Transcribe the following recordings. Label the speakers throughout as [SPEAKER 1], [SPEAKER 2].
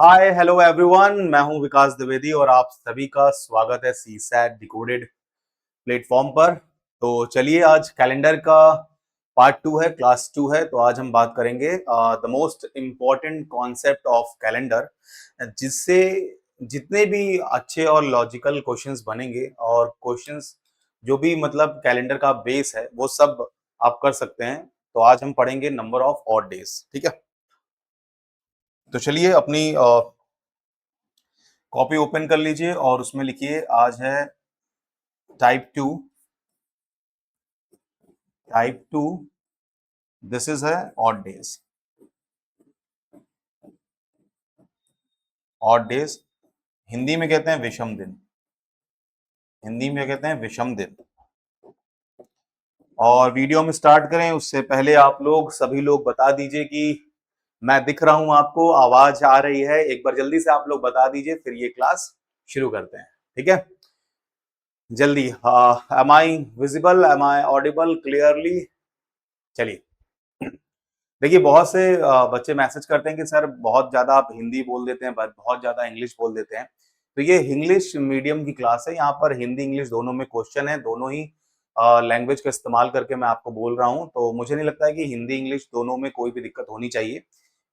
[SPEAKER 1] Hi hello everyone, मैं हूं विकास द्विवेदी और आप सभी का स्वागत है सीसैट डिकोडेड प्लेटफॉर्म पर। तो चलिए, आज कैलेंडर का पार्ट 2 है, क्लास 2 है। तो आज हम बात करेंगे the most important concept of calendar, जिससे जितने भी अच्छे और लॉजिकल क्वेश्चंस बनेंगे और क्वेश्चंस जो भी मतलब कैलेंडर का बेस है वो सब आप कर सकते हैं। तो आज हम पढ़ेंगे नंबर ऑफ ऑड डेज, ठीक है। तो चलिए, अपनी कॉपी ओपन कर लीजिए और उसमें लिखिए आज है टाइप 2। टाइप 2, दिस इज है odd days. Odd days Hindi में कहते हैं विषम दिन। हिंदी में कहते हैं विषम दिन। और वीडियो में स्टार्ट करें उससे पहले आप लोग सभी लोग बता दीजिए कि मैं दिख रहा हूं, आपको आवाज आ रही है। एक बार जल्दी से आप लोग बता दीजिए, फिर ये क्लास शुरू करते हैं, ठीक है। जल्दी, am I visible, am I audible clearly? चलिए, देखिए, बहुत से बच्चे मैसेज करते हैं कि सर बहुत ज्यादा आप हिंदी बोल देते हैं, बहुत ज्यादा इंग्लिश बोल देते हैं। तो ये इंग्लिश मीडियम की क्लास है, यहाँ पर हिंदी इंग्लिश दोनों में क्वेश्चन है, दोनों ही लैंग्वेज का इस्तेमाल करके मैं आपको बोल रहा हूँ। तो मुझे नहीं लगता है कि हिंदी इंग्लिश दोनों में कोई भी दिक्कत होनी चाहिए।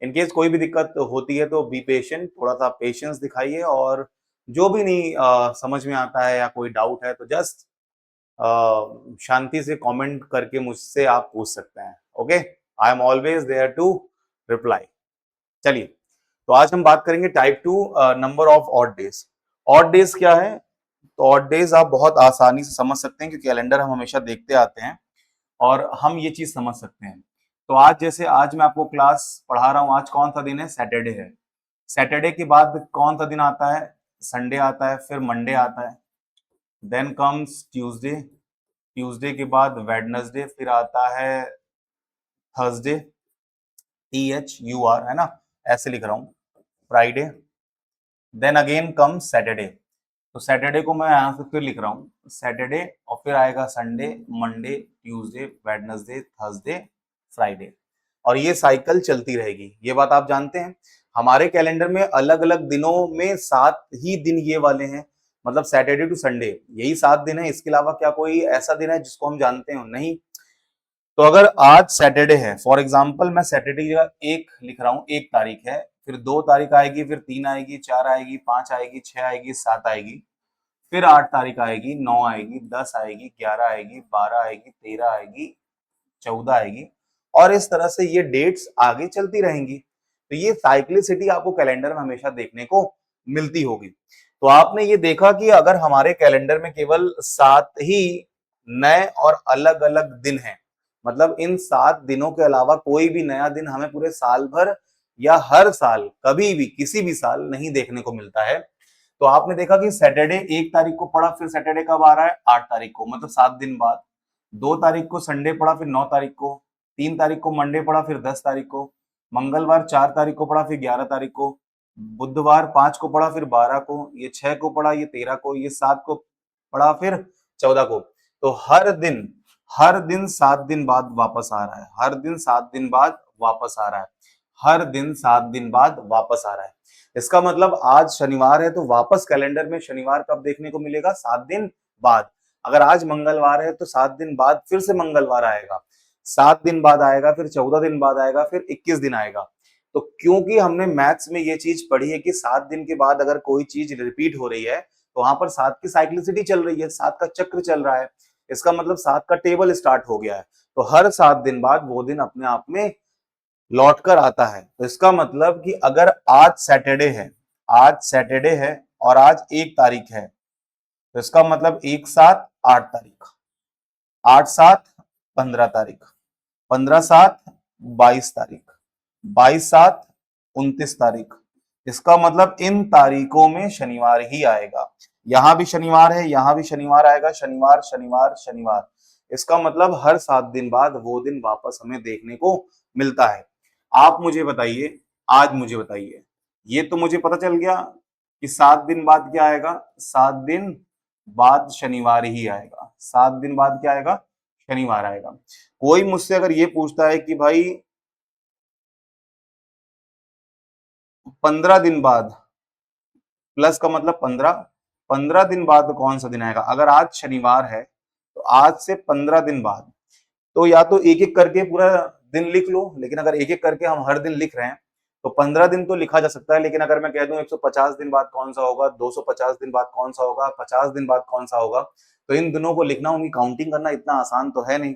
[SPEAKER 1] इनकेस कोई भी दिक्कत होती है तो बी पेशेंट, थोड़ा सा पेशेंस दिखाइए। और जो भी नहीं समझ में आता है या कोई डाउट है तो जस्ट शांति से कमेंट करके मुझसे आप पूछ सकते हैं। Okay, I am always there to reply. चलिए, तो आज हम बात करेंगे type 2, number of odd days. Odd days क्या है? तो ऑड डेज आप बहुत आसानी से समझ सकते हैं क्योंकि कैलेंडर हम हमेशा देखते आते हैं और हम ये चीज समझ सकते हैं। तो आज जैसे आज मैं आपको क्लास पढ़ा रहा हूँ, आज कौन सा दिन है? सैटरडे है। सैटरडे के बाद कौन सा दिन आता है? संडे आता है, फिर मंडे आता है, देन कम्स ट्यूसडे। ट्यूसडे के बाद वेडनेसडे, फिर आता है थर्सडे, THUR, है ना, ऐसे लिख रहा हूँ, Friday. Then again come Saturday. तो सैटरडे को मैं यहाँ से फिर लिख रहा हूँ सैटरडे, और फिर आएगा Sunday, Monday, Tuesday, Wednesday, Thursday, Friday. और ये साइकिल चलती रहेगी, ये बात आप जानते हैं। हमारे कैलेंडर में अलग अलग दिनों में 7 ही दिन ये वाले हैं, मतलब सैटरडे टू संडे यही 7 दिन है। इसके अलावा क्या कोई ऐसा दिन है जिसको हम जानते हो? नहीं। तो अगर आज सैटरडे है, फॉर एग्जाम्पल मैं सैटरडे की जगह 1 लिख रहा हूँ, 1 तारीख है, फिर 2 तारीख आएगी, फिर 3 आएगी, 4 आएगी, 5 आएगी, 6 आएगी, 7 आएगी, फिर 8 तारीख आएगी, 9 आएगी, 10 आएगी, 11 आएगी, 12 आएगी, 13 आएगी, 14 आएगी, और इस तरह से ये डेट्स आगे चलती रहेंगी। तो ये साइक्लिसिटी आपको कैलेंडर में हमेशा देखने को मिलती होगी। तो आपने ये देखा कि अगर हमारे कैलेंडर में केवल 7 ही नए और अलग अलग दिन हैं, मतलब इन 7 दिनों के अलावा कोई भी नया दिन हमें पूरे साल भर या हर साल कभी भी किसी भी साल नहीं देखने को मिलता है। तो आपने देखा कि सैटरडे 1 तारीख को पड़ा, फिर सैटरडे कब आ रहा है? 8 तारीख को, मतलब 7 दिन बाद। 2 तारीख को संडे पड़ा, फिर 9 तारीख को। 3 तारीख को मंडे पड़ा, फिर 10 तारीख को। मंगलवार 4 तारीख को पड़ा, फिर 11 तारीख को। बुधवार 5 को पड़ा, फिर 12 को। ये 6 को पड़ा, ये 13 को। ये 7 को पड़ा, फिर 14 को। तो हर दिन 7 दिन बाद वापस आ रहा है। हर दिन 7 दिन बाद वापस आ रहा है। हर दिन 7 दिन बाद वापस आ रहा है। इसका मतलब आज शनिवार है तो वापस कैलेंडर में शनिवार कब देखने को मिलेगा? 7 दिन बाद। अगर आज मंगलवार है तो 7 दिन बाद फिर से मंगलवार आएगा, 7 दिन बाद आएगा, फिर 14 दिन बाद आएगा, फिर 21 दिन आएगा। तो क्योंकि हमने मैथ्स में ये चीज पढ़ी है कि 7 दिन के बाद अगर कोई चीज रिपीट हो रही है तो वहां पर 7 की साइक्लिसिटी चल रही है, 7 का चक्र चल रहा है। इसका मतलब 7 का टेबल स्टार्ट हो गया है। तो हर 7 दिन बाद वो दिन अपने आप में लौट कर आता है। तो इसका मतलब कि अगर आज सैटरडे है, आज सैटरडे है और आज 1 तारीख है, तो इसका मतलब 1 7 8 तारीख, 8 7 15 तारीख, 15 7 22 तारीख, 22 7 29 तारीख। इसका मतलब इन तारीखों में शनिवार ही आएगा। यहां भी शनिवार है, यहां भी शनिवार आएगा, शनिवार शनिवार शनिवार। इसका मतलब हर 7 दिन बाद वो दिन वापस हमें देखने को मिलता है। आप मुझे बताइए, आज मुझे बताइए, ये तो मुझे पता चल गया कि 7 दिन बाद क्या आएगा? 7 दिन बाद शनिवार ही आएगा। 7 दिन बाद क्या आएगा? शनिवार आएगा। कोई मुझसे अगर ये पूछता है कि भाई 15 दिन बाद, प्लस का मतलब 15 दिन बाद कौन सा दिन आएगा? अगर आज शनिवार है तो आज से 15 दिन बाद, तो या तो एक एक करके पूरा दिन लिख लो, लेकिन अगर एक एक करके हम हर दिन लिख रहे हैं तो 15 दिन तो लिखा जा सकता है, लेकिन अगर मैं कह दूं 150 दिन बाद कौन सा होगा, 250 दिन बाद कौन सा होगा, 50 दिन बाद कौन सा होगा, तो इन दिनों को लिखना, उनकी काउंटिंग करना इतना आसान तो है नहीं।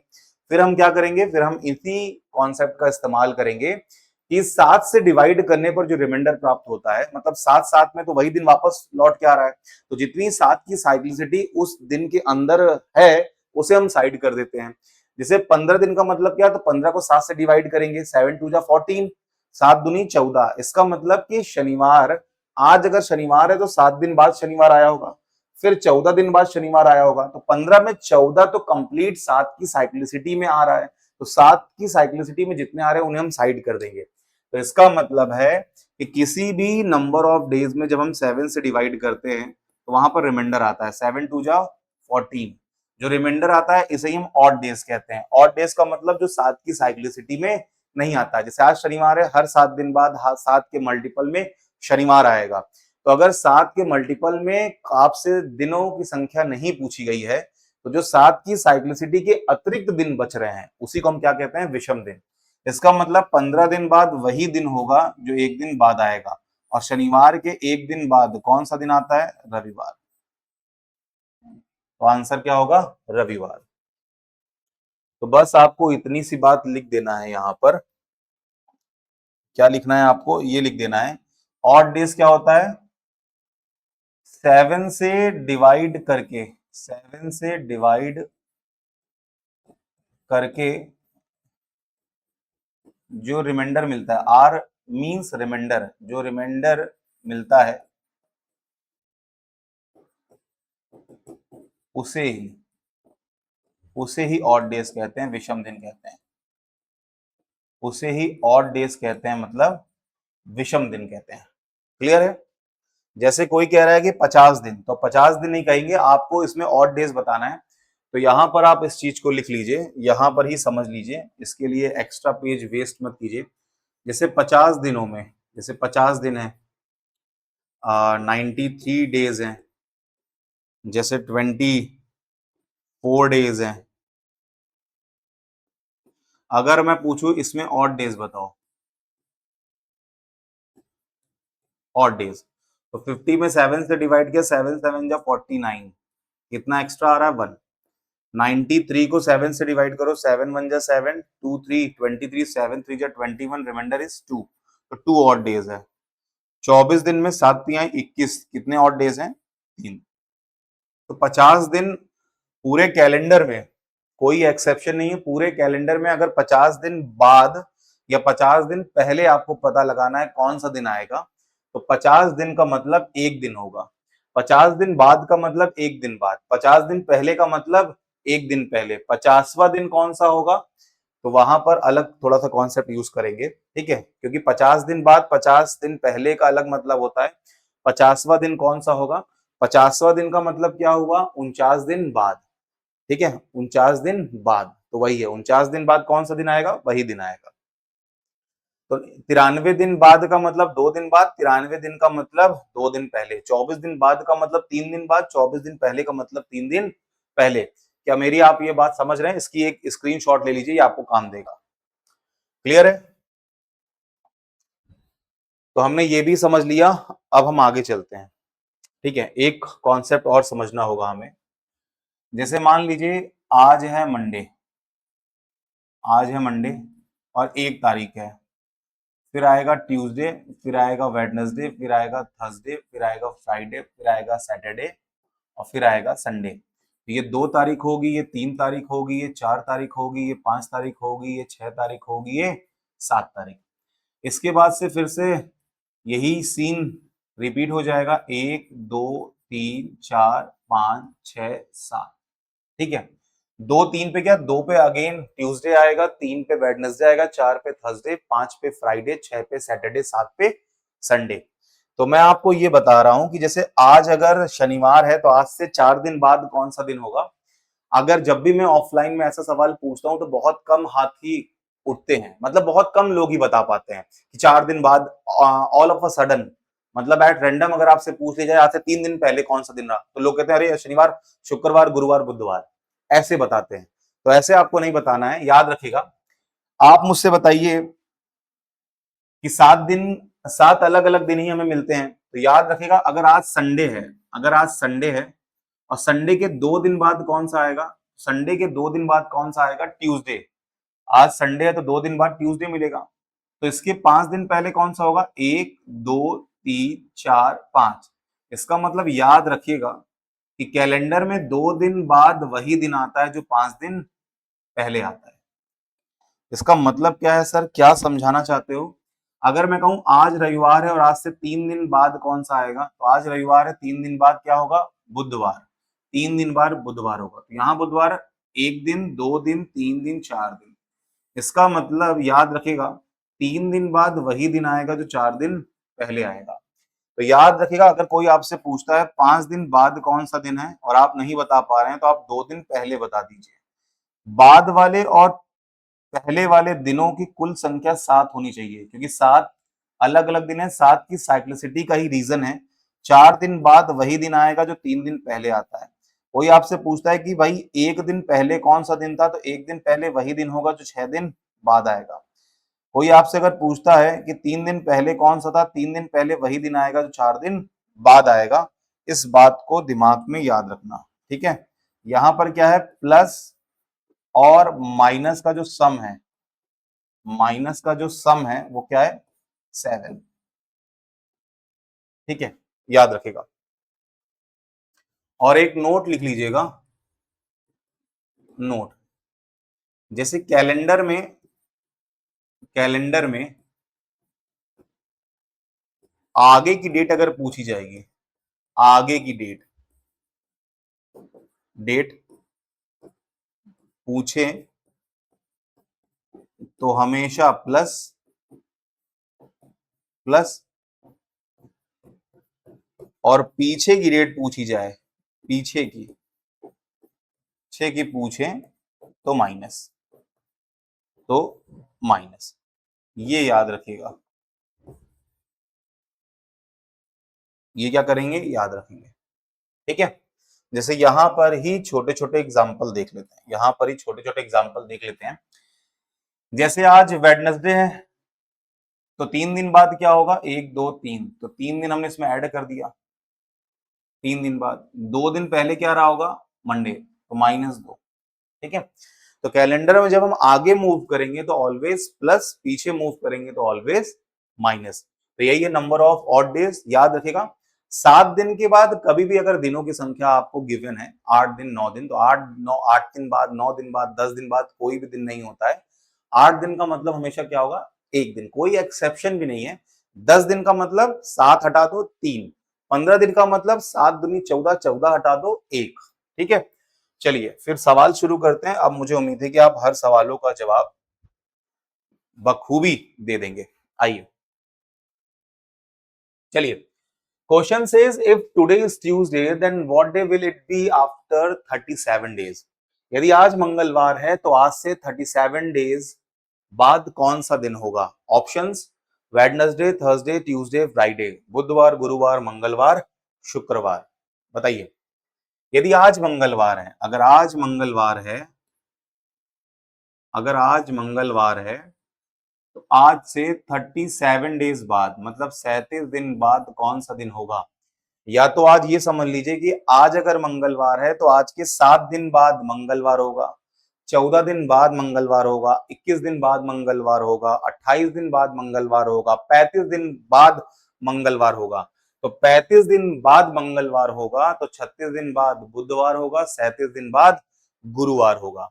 [SPEAKER 1] फिर हम क्या करेंगे, फिर हम इसी कॉन्सेप्ट का इस्तेमाल करेंगे कि 7 से डिवाइड करने पर जो रिमाइंडर प्राप्त होता है, मतलब 7 7 में तो वही दिन वापस लौट के आ रहा है, तो जितनी 7 की साइक्लिसिटी उस दिन के अंदर है उसे हम साइड कर देते हैं। जैसे 15 दिन का मतलब क्या, तो 15 को 7 से डिवाइड करेंगे, 7 2 जा 14, 7 दूनी 14। इसका मतलब कि शनिवार, आज अगर शनिवार है तो 7 दिन बाद शनिवार आया होगा, फिर 14 दिन बाद शनिवार आया होगा, तो 15 में 14 तो कंप्लीट 7 की साइक्लिसिटी में आ रहा है, तो 7 की साइक्लिसिटी में जितने आ रहे हैं उन्हें हम साइड कर देंगे। तो इसका मतलब है कि किसी भी नंबर ऑफ डेज में जब हम 7 से डिवाइड करते हैं तो वहां पर रिमाइंडर आता है, 7 2 जा 14। जो रिमाइंडर आता है इसे ही हम ऑड डेज कहते हैं। ऑड डेज का मतलब जो 7 की साइक्लिसिटी में नहीं आता। जैसे आज शनिवार है, हर 7 दिन बाद 7 के मल्टीपल में शनिवार आएगा। तो अगर 7 के मल्टीपल में आपसे दिनों की संख्या नहीं पूछी गई है, तो जो 7 की साइक्लिसिटी के अतिरिक्त दिन बच रहे हैं उसी को हम क्या कहते हैं, विषम दिन। इसका मतलब 15 दिन बाद वही दिन होगा जो एक दिन बाद आएगा, और शनिवार के एक दिन बाद कौन सा दिन आता है, रविवार। तो आंसर क्या होगा, रविवार। तो बस आपको इतनी सी बात लिख देना है यहां पर। क्या लिखना है आपको, ये लिख देना है, ऑड डेज क्या होता है, 7 से डिवाइड करके, 7 से डिवाइड करके जो रिमाइंडर मिलता है, आर मींस रिमाइंडर, जो रिमाइंडर मिलता है उसे ही ऑड डेज कहते हैं, विषम दिन कहते हैं। उसे ही ऑड डेज कहते हैं, मतलब विषम दिन कहते हैं। क्लियर है? जैसे कोई कह रहा है कि 50 दिन, तो 50 दिन नहीं कहेंगे, आपको इसमें ऑड डेज बताना है। तो यहां पर आप इस चीज को लिख लीजिए, यहां पर ही समझ लीजिए, इसके लिए एक्स्ट्रा पेज वेस्ट मत कीजिए। जैसे 50 दिनों में, जैसे 50 दिन है, 93 डेज हैं, जैसे 24 डेज हैं। अगर मैं पूछूं इसमें ऑड डेज बताओ, ऑड डेज, तो 50 में 7 से डिवाइड किया, 7 7 जा 49, कितना एक्स्ट्रा आ रहा है, 1। 93 को 7 से डिवाइड करो, 7 1 जा 7, 2 3 23, 7 3 जा 21, रिमाइंडर इज 2, तो 2 ऑड डेज है। 24 दिन में 7 तिहाई 21, कितने ऑड डेज हैं, 3। तो 50 दिन पूरे कैलेंडर में, कोई एक्सेप्शन नहीं है, पूरे कैलेंडर में अगर 50 दिन बाद या 50 दिन पहले आपको पता लगाना है कौन सा दिन आएगा, तो 50 दिन का मतलब एक दिन होगा, 50 दिन बाद का मतलब एक दिन बाद, 50 दिन पहले का मतलब एक दिन पहले। 50वां दिन कौन सा होगा, तो वहां पर अलग थोड़ा सा कॉन्सेप्ट यूज करेंगे, ठीक है, क्योंकि 50 दिन बाद 50 दिन पहले का अलग मतलब होता है। 50वां दिन कौन सा होगा, 50वां दिन का मतलब क्या हुआ, 49 दिन बाद, ठीक है, 49 दिन बाद, तो वही है 49 दिन बाद कौन सा दिन आएगा, वही दिन आएगा। तो 93 दिन बाद का मतलब 2 दिन बाद, 93 दिन का मतलब 2 दिन पहले, 24 दिन बाद का मतलब 3 दिन बाद, 24 दिन पहले का मतलब 3 दिन पहले। क्या मेरी आप ये बात समझ रहे हैं? इसकी एक स्क्रीनशॉट ले लीजिए, ये आपको काम देगा। क्लियर है? तो हमने ये भी समझ लिया, अब हम आगे चलते हैं। ठीक है, एक कॉन्सेप्ट और समझना होगा हमें। जैसे मान लीजिए आज है मंडे, आज है मंडे और 1 तारीख है, फिर आएगा ट्यूसडे, फिर आएगा वेडनेसडे, फिर आएगा थर्सडे, फिर आएगा फ्राइडे, फिर आएगा सैटरडे और फिर आएगा संडे। तो ये 2 तारीख होगी, ये 3 तारीख होगी, ये 4 तारीख होगी, ये 5 तारीख होगी, ये 6 तारीख होगी, ये 7 तारीख। इसके बाद से फिर से यही सीन रिपीट हो जाएगा, 1 2 3 4 5 6 7। ठीक है, 2 3 पे क्या, 2 पे अगेन ट्यूसडे आएगा, 3 पे वेडनेसडे आएगा, 4 पे थर्सडे, 5 पे फ्राइडे, 6 पे सैटरडे, 7 पे संडे। तो मैं आपको ये बता रहा हूं कि जैसे आज अगर शनिवार है तो आज से 4 दिन बाद कौन सा दिन होगा। अगर जब भी मैं ऑफलाइन में ऐसा सवाल पूछता हूं तो बहुत कम हाथ ही उठते हैं, मतलब बहुत कम लोग ही बता पाते हैं कि 4 दिन बाद ऑल ऑफ अ सडन, मतलब एट रैंडम अगर आपसे पूछ लिया जाए आज से 3 दिन पहले कौन सा दिन रहा, तो लोग कहते हैं अरे शनिवार, शुक्रवार, गुरुवार, बुधवार, ऐसे बताते हैं। तो ऐसे आपको नहीं बताना है, याद रखिएगा। आप मुझसे बताइए कि 7 दिन, 7 अलग अलग दिन ही हमें मिलते हैं, तो याद रखिएगा अगर आज संडे है, अगर आज संडे है और संडे के 2 दिन बाद कौन सा आएगा, संडे के 2 दिन बाद कौन सा आएगा, ट्यूसडे। आज संडे है तो 2 दिन बाद ट्यूसडे मिलेगा, तो इसके 5 दिन पहले कौन सा होगा, 1, 2, 3, 4, 5। इसका मतलब याद रखिएगा कि कैलेंडर में 2 दिन बाद वही दिन आता है जो 5 दिन पहले आता है। इसका मतलब क्या है सर, क्या समझाना चाहते हो? अगर मैं कहूं आज रविवार है और आज से 3 दिन बाद कौन सा आएगा, तो आज रविवार है, 3 दिन बाद क्या होगा, बुधवार। 3 दिन बाद बुधवार होगा, तो यहाँ बुधवार 1 दिन, 2 दिन, 3 दिन, 4 दिन। इसका मतलब याद रखेगा 3 दिन बाद वही दिन आएगा जो 4 दिन पहले आएगा। तो याद रखिएगा अगर कोई आपसे पूछता है 5 दिन बाद कौन सा दिन है और आप नहीं बता पा रहे हैं, तो आप 2 दिन पहले बता दीजिए। बाद वाले और पहले वाले दिनों की कुल संख्या 7 होनी चाहिए, क्योंकि 7 अलग अलग दिन है, 7 की साइक्लिसिटी का ही रीजन है। 4 दिन बाद वही दिन आएगा जो 3 दिन पहले आता है। कोई आपसे पूछता है कि भाई 1 दिन पहले कौन सा दिन था, तो 1 दिन पहले वही दिन होगा जो 6 दिन बाद आएगा। कोई आपसे अगर पूछता है कि 3 दिन पहले कौन सा था, 3 दिन पहले वही दिन आएगा जो 4 दिन बाद आएगा। इस बात को दिमाग में याद रखना, ठीक है। यहां पर क्या है, प्लस और माइनस का जो सम है, माइनस का जो सम है वो क्या है, 7, ठीक है, याद रखेगा। और एक नोट लिख लीजिएगा, नोट, जैसे कैलेंडर में, कैलेंडर में आगे की डेट अगर पूछी जाएगी, आगे की डेट, डेट पूछे तो हमेशा प्लस, प्लस, और पीछे की डेट पूछी जाए, पीछे की, पीछे की पूछे तो माइनस, तो माइनस, ये याद रखिएगा। ये क्या करेंगे, याद रखेंगे, ठीक है। जैसे यहां पर ही छोटे छोटे एग्जाम्पल देख लेते हैं, यहां पर ही छोटे छोटे एग्जाम्पल देख लेते हैं। जैसे आज वेडनेसडे है, तो 3 दिन बाद क्या होगा, 1, 2, 3, तो 3 दिन हमने इसमें ऐड कर दिया। 3 दिन बाद 2 दिन पहले क्या रहा होगा, मंडे, तो -2, ठीक है। तो कैलेंडर में जब हम आगे मूव करेंगे तो ऑलवेज प्लस, पीछे मूव करेंगे तो ऑलवेज माइनस। तो यही है नंबर ऑफ ऑड डेज, याद रखेगा। 7 दिन के बाद कभी भी अगर दिनों की संख्या आपको गिवन है 8 दिन, 9 दिन, तो 8 दिन बाद, 9 दिन बाद, 10 दिन बाद कोई भी दिन नहीं होता है। 8 दिन का मतलब हमेशा क्या होगा, एक दिन, कोई एक्सेप्शन भी नहीं है। 10 दिन का मतलब 7 हटा दो 3, 15 दिन का मतलब 7 दूनी 14, 14 हटा दो 1, ठीक है। चलिए फिर सवाल शुरू करते हैं। अब मुझे उम्मीद है कि आप हर सवालों का जवाब बखूबी दे देंगे। आइए चलिए, question says if today is Tuesday then what day will it be after 37 days. यदि आज मंगलवार है तो आज से 37 डेज बाद कौन सा दिन होगा। Options, Wednesday, Thursday, Tuesday, Friday, बुधवार, गुरुवार, मंगलवार, शुक्रवार। बताइए, यदि आज मंगलवार है, अगर आज मंगलवार है, अगर आज मंगलवार है तो आज से 37 डेज बाद, मतलब 37 दिन बाद कौन सा दिन होगा। या तो आज ये समझ लीजिए कि आज अगर मंगलवार है तो आज के 7 दिन बाद मंगलवार होगा, 14 दिन बाद मंगलवार होगा, 21 दिन बाद मंगलवार होगा, 28 दिन बाद मंगलवार होगा, 35 दिन बाद मंगलवार होगा। तो 35 दिन बाद मंगलवार होगा तो 36 दिन बाद बुधवार होगा, 37 दिन बाद गुरुवार होगा।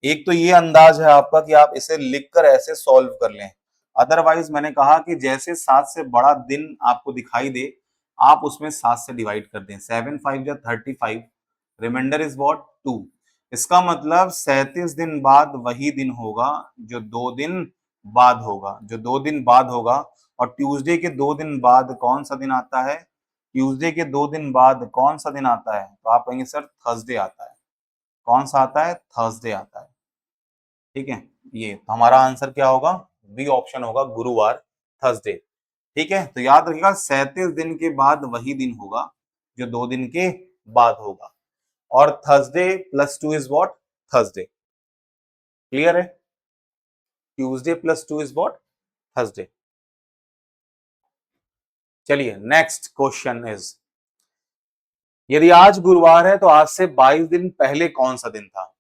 [SPEAKER 1] एक तो ये अंदाज है आपका कि आप इसे लिखकर ऐसे सॉल्व कर लें। अदरवाइज मैंने कहा कि जैसे 7 से बड़ा दिन आपको दिखाई दे, आप उसमें 7 से डिवाइड कर दें। 7 5 या 35, रिमाइंडर इज व्हाट, 2। इसका मतलब 37 दिन बाद वही दिन होगा जो 2 दिन बाद होगा, जो 2 दिन बाद होगा। और ट्यूसडे के 2 दिन बाद कौन सा दिन आता है, ट्यूसडे के 2 दिन बाद कौन सा दिन आता है, तो आप कहेंगे सर थर्सडे आता है। कौन सा आता है, थर्सडे आता है, ठीक है। ये तो हमारा आंसर क्या होगा, बी ऑप्शन होगा, गुरुवार, थर्सडे। ठीक है, तो याद रखिएगा 37 दिन के बाद वही दिन होगा जो 2 दिन के बाद होगा, और Thursday +2 is what, Thursday. Clear है, ट्यूसडे +2 इज व्हाट, थर्सडे। चलिए नेक्स्ट क्वेश्चन इज, यदि आज गुरुवार है तो आज से 22 दिन पहले कौन सा दिन था।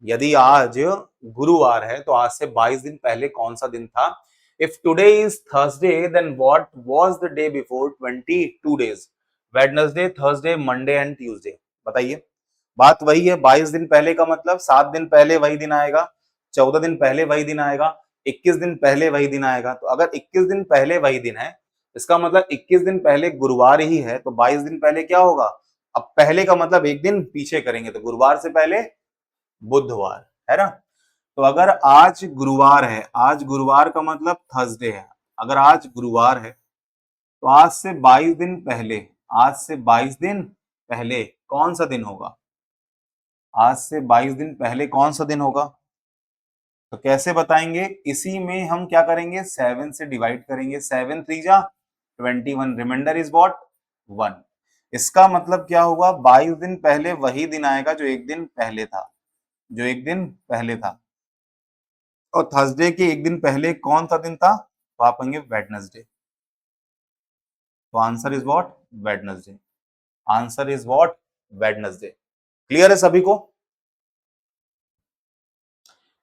[SPEAKER 1] यदि आज गुरुवार है तो आज से 22 दिन पहले कौन सा दिन था। If today is Thursday then what was the day before 22 days, Wednesday, Thursday, Monday and Tuesday. बताइए, बात वही है, 22 दिन पहले का मतलब 7 दिन पहले वही दिन आएगा, 14 दिन पहले वही दिन आएगा, 21 दिन पहले वही दिन आएगा। तो अगर 21 दिन पहले वही दिन है, इसका मतलब 21 दिन पहले गुरुवार ही है, तो 22 दिन पहले क्या होगा। अब पहले का मतलब एक दिन पीछे करेंगे, तो गुरुवार से पहले बुधवार, है ना। तो अगर आज गुरुवार है, आज गुरुवार का मतलब थर्सडे है, अगर आज गुरुवार है तो आज से 22 दिन पहले, आज से 22 दिन पहले कौन सा दिन होगा, आज से 22 दिन पहले कौन सा दिन होगा। तो कैसे बताएंगे, इसी में हम क्या करेंगे, 7 से डिवाइड करेंगे, 7 3 जा 21, रिमाइंडर इज व्हाट 1। इसका मतलब क्या होगा, 22 दिन पहले वही दिन आएगा जो एक दिन पहले था, जो एक दिन पहले था। और थर्सडे के एक दिन पहले कौन सा दिन था, तो आप कहेंगे वेडनेसडे। तो answer is what, Wednesday. Answer is what, Wednesday. Clear है सभी को।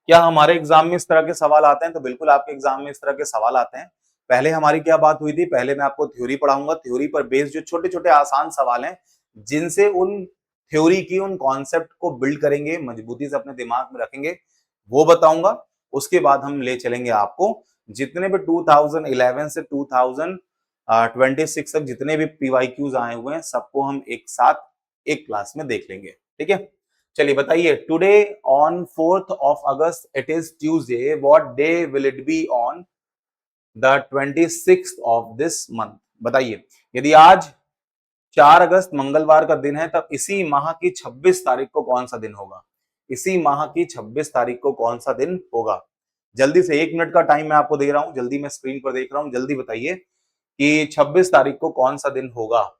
[SPEAKER 1] क्या हमारे एग्जाम में इस तरह के सवाल आते हैं, तो बिल्कुल आपके एग्जाम में इस तरह के सवाल आते हैं। पहले हमारी क्या बात हुई थी, पहले मैं आपको थ्योरी पढ़ाऊंगा, थ्योरी पर बेस्ड जो छोटे छोटे आसान सवाल हैं, जिनसे उन थ्योरी की उन कॉन्सेप्ट को बिल्ड करेंगे, मजबूती से अपने दिमाग में रखेंगे, वो बताऊंगा। उसके बाद हम ले चलेंगे आपको जितने भी 2011 से 2026 तक जितने भी पीवाईक्यूज आए हुए हैं, सबको हम एक साथ एक क्लास में देख लेंगे। ठीक है, चलिए बताइए, today on 4th of August it is Tuesday, what day will it be on the 26th of this month. बताइए, यदि आज 4 अगस्त मंगलवार का दिन है, तब इसी माह की 26 तारीख को कौन सा दिन होगा, इसी माह की 26 तारीख को कौन सा दिन होगा। जल्दी से 1 मिनट का टाइम मैं आपको दे रहा हूं, जल्दी मैं स्क्रीन पर देख रहा हूं, जल्दी बताइए कि 26 तारीख को कौन सा दिन होगा।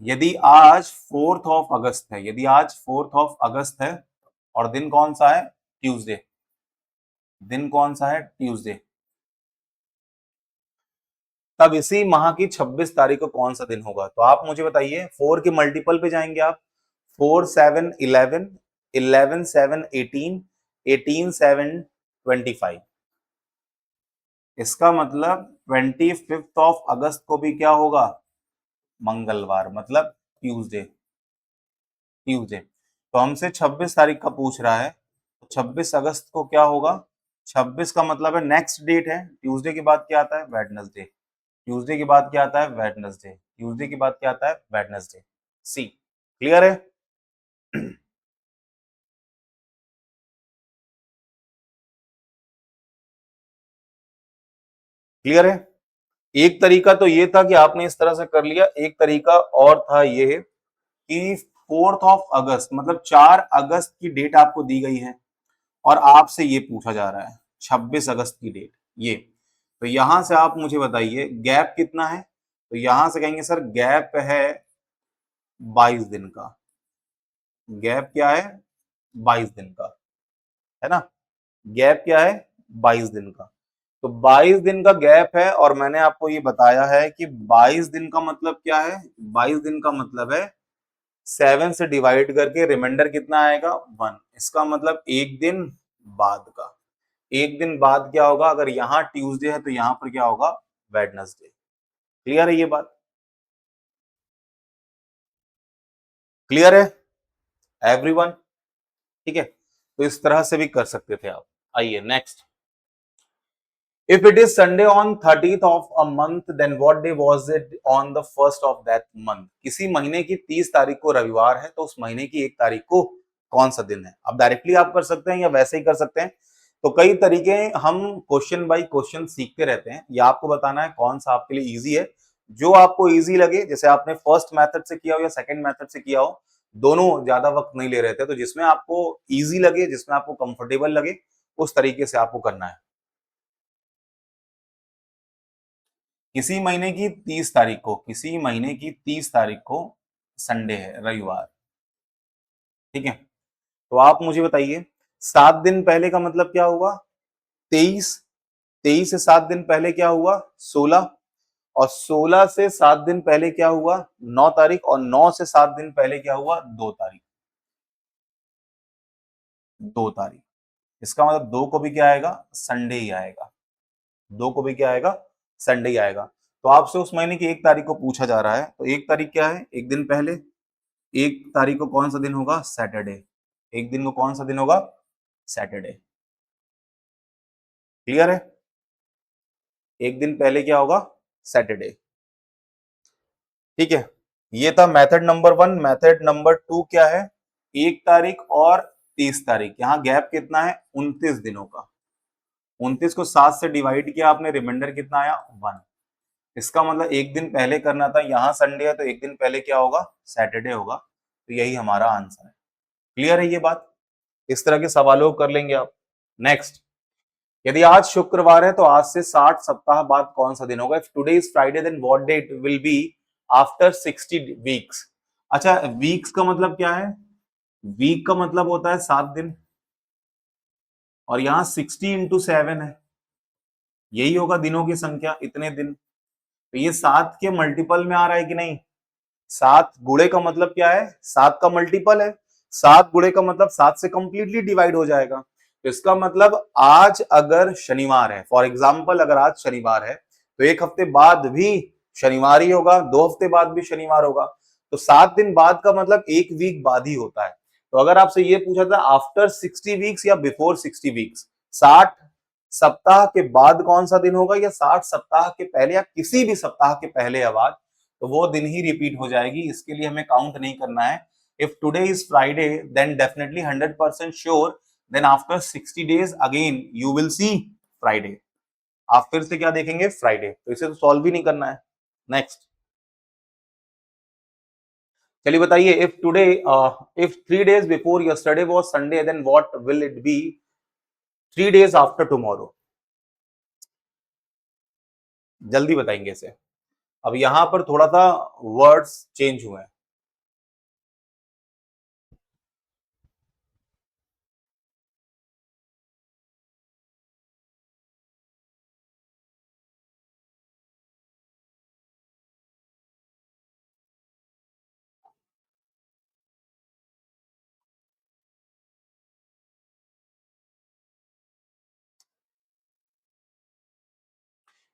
[SPEAKER 1] यदि आज 4th ऑफ अगस्त है, यदि आज 4th ऑफ अगस्त है और दिन कौन सा है, ट्यूसडे, दिन कौन सा है, ट्यूसडे, तब इसी माह की 26 तारीख को कौन सा दिन होगा। तो आप मुझे बताइए, 4 के मल्टीपल पे जाएंगे आप, 4 7 11, 11 7 18, 18 7 25। इसका मतलब 25 ऑफ अगस्त को भी क्या होगा, मंगलवार, मतलब ट्यूसडे, ट्यूसडे। तो हमसे 26 तारीख का पूछ रहा है, तो 26 अगस्त को क्या होगा, 26 का मतलब है नेक्स्ट डेट है, ट्यूसडे के बाद क्या आता है, वेडनेसडे, ट्यूसडे के बाद क्या आता है, वेडनेसडे, ट्यूसडे के बाद क्या आता है, वेडनेसडे। सी, क्लियर है। क्लियर है। एक तरीका तो ये था कि आपने इस तरह से कर लिया, एक तरीका और था ये कि 4th ऑफ अगस्त मतलब 4 अगस्त की डेट आपको दी गई है और आपसे ये पूछा जा रहा है 26 अगस्त की डेट, ये तो यहां से आप मुझे बताइए गैप कितना है। तो यहां से कहेंगे सर गैप है 22 दिन का, गैप क्या है, 22 दिन का, है ना, गैप क्या है, 22 दिन का। तो 22 दिन का गैप है और मैंने आपको ये बताया है कि 22 दिन का मतलब क्या है, 22 दिन का मतलब है 7 से डिवाइड करके रिमाइंडर कितना आएगा, 1। इसका मतलब एक दिन बाद का, एक दिन बाद क्या होगा, अगर यहाँ ट्यूसडे है तो यहाँ पर क्या होगा, वेडनेसडे। क्लियर है ये बात, क्लियर है एवरीवन। ठीक है, तो इस तरह से भी कर सकते थे आप। आइए next, if it is Sunday on 30th of a month then what day was it on the first of that month. किसी महीने की 30 तारीख को रविवार है, तो उस महीने की 1 तारीख को कौन सा दिन है। अब डायरेक्टली आप कर सकते हैं या वैसे ही कर सकते हैं, तो कई तरीके हम क्वेश्चन बाय क्वेश्चन सीखते रहते हैं, या आपको बताना है कौन सा आपके लिए इजी है, जो आपको इजी लगे, जैसे आपने फर्स्ट मेथड से किया हो या सेकंड मेथड से किया हो, दोनों ज्यादा वक्त नहीं ले रहे थे, तो जिसमें आपको इजी लगे, जिसमें आपको कंफर्टेबल लगे, उस तरीके से आपको करना है। किसी महीने की 30 तारीख को, किसी महीने की 30 तारीख को संडे है, रविवार, ठीक है। तो आप मुझे बताइए 7 दिन पहले का मतलब क्या हुआ? 23। 23 से 7 दिन पहले क्या हुआ? 16। और 16 से 7 दिन पहले क्या हुआ? 9 तारीख। और 9 से 7 दिन पहले क्या हुआ? 2 तारीख। 2 तारीख। इसका मतलब 2 को भी क्या आएगा? संडे ही आएगा। 2 को भी क्या आएगा? संडे ही आएगा। तो आपसे उस महीने की 1 तारीख को पूछा जा रहा है, तो 1 तारीख क्या है? एक दिन पहले। 1 तारीख को कौन सा दिन होगा? सैटरडे। एक दिन को कौन सा दिन होगा? सैटरडे। क्लियर है? एक दिन पहले क्या होगा? सैटरडे। ठीक है, ये था मेथड नंबर 1। मेथड नंबर 2 क्या है? 1 तारीख और 30 तारीख, यहां गैप कितना है? 29 दिनों का। 29 को 7 से डिवाइड किया आपने, रिमाइंडर कितना आया? 1। इसका मतलब एक दिन पहले करना था, यहां संडे है तो एक दिन पहले क्या होगा? सैटरडे होगा। तो यही हमारा आंसर है। क्लियर है ये बात? इस तरह के सवालों को कर लेंगे आप। नेक्स्ट, यदि आज शुक्रवार है तो आज से 60 सप्ताह बाद कौन सा दिन होगा? If today is Friday then what date will be after 60 weeks? अच्छा, वीक्स का मतलब क्या है? वीक का मतलब होता है 7 दिन, और यहां 60 × 7 है, यही होगा दिनों की संख्या, इतने दिन। तो ये 7 के मल्टीपल में आ रहा है कि नहीं? 7 गुणे का मतलब क्या है? 7 का मल्टीपल है। 7 गुणे का मतलब 7 से कंप्लीटली डिवाइड हो जाएगा। तो इसका मतलब आज अगर शनिवार है, फॉर एग्जाम्पल अगर आज शनिवार है, तो एक हफ्ते बाद भी शनिवार ही होगा, 2 हफ्ते बाद भी शनिवार होगा। तो 7 दिन बाद का मतलब एक वीक बाद ही होता है। तो अगर आपसे ये पूछा था आफ्टर 60 वीक्स या बिफोर 60 वीक्स, 60 सप्ताह के बाद कौन सा दिन होगा, या 60 सप्ताह के पहले, या किसी भी सप्ताह के पहले या बाद, तो वो दिन ही रिपीट हो जाएगी। इसके लिए हमें काउंट नहीं करना है। If today is Friday then definitely 100% sure then after 60 days again you will see Friday. आप फिर से क्या देखेंगे? फ्राइडे। तो इसे तो सॉल्व ही नहीं करना है। नेक्स्ट, चलिए बताइए, if today if 3 days before yesterday was Sunday then what will it be 3 days after tomorrow? जल्दी बताएंगे इसे। अब यहां पर थोड़ा सा वर्ड्स चेंज हुए हैं।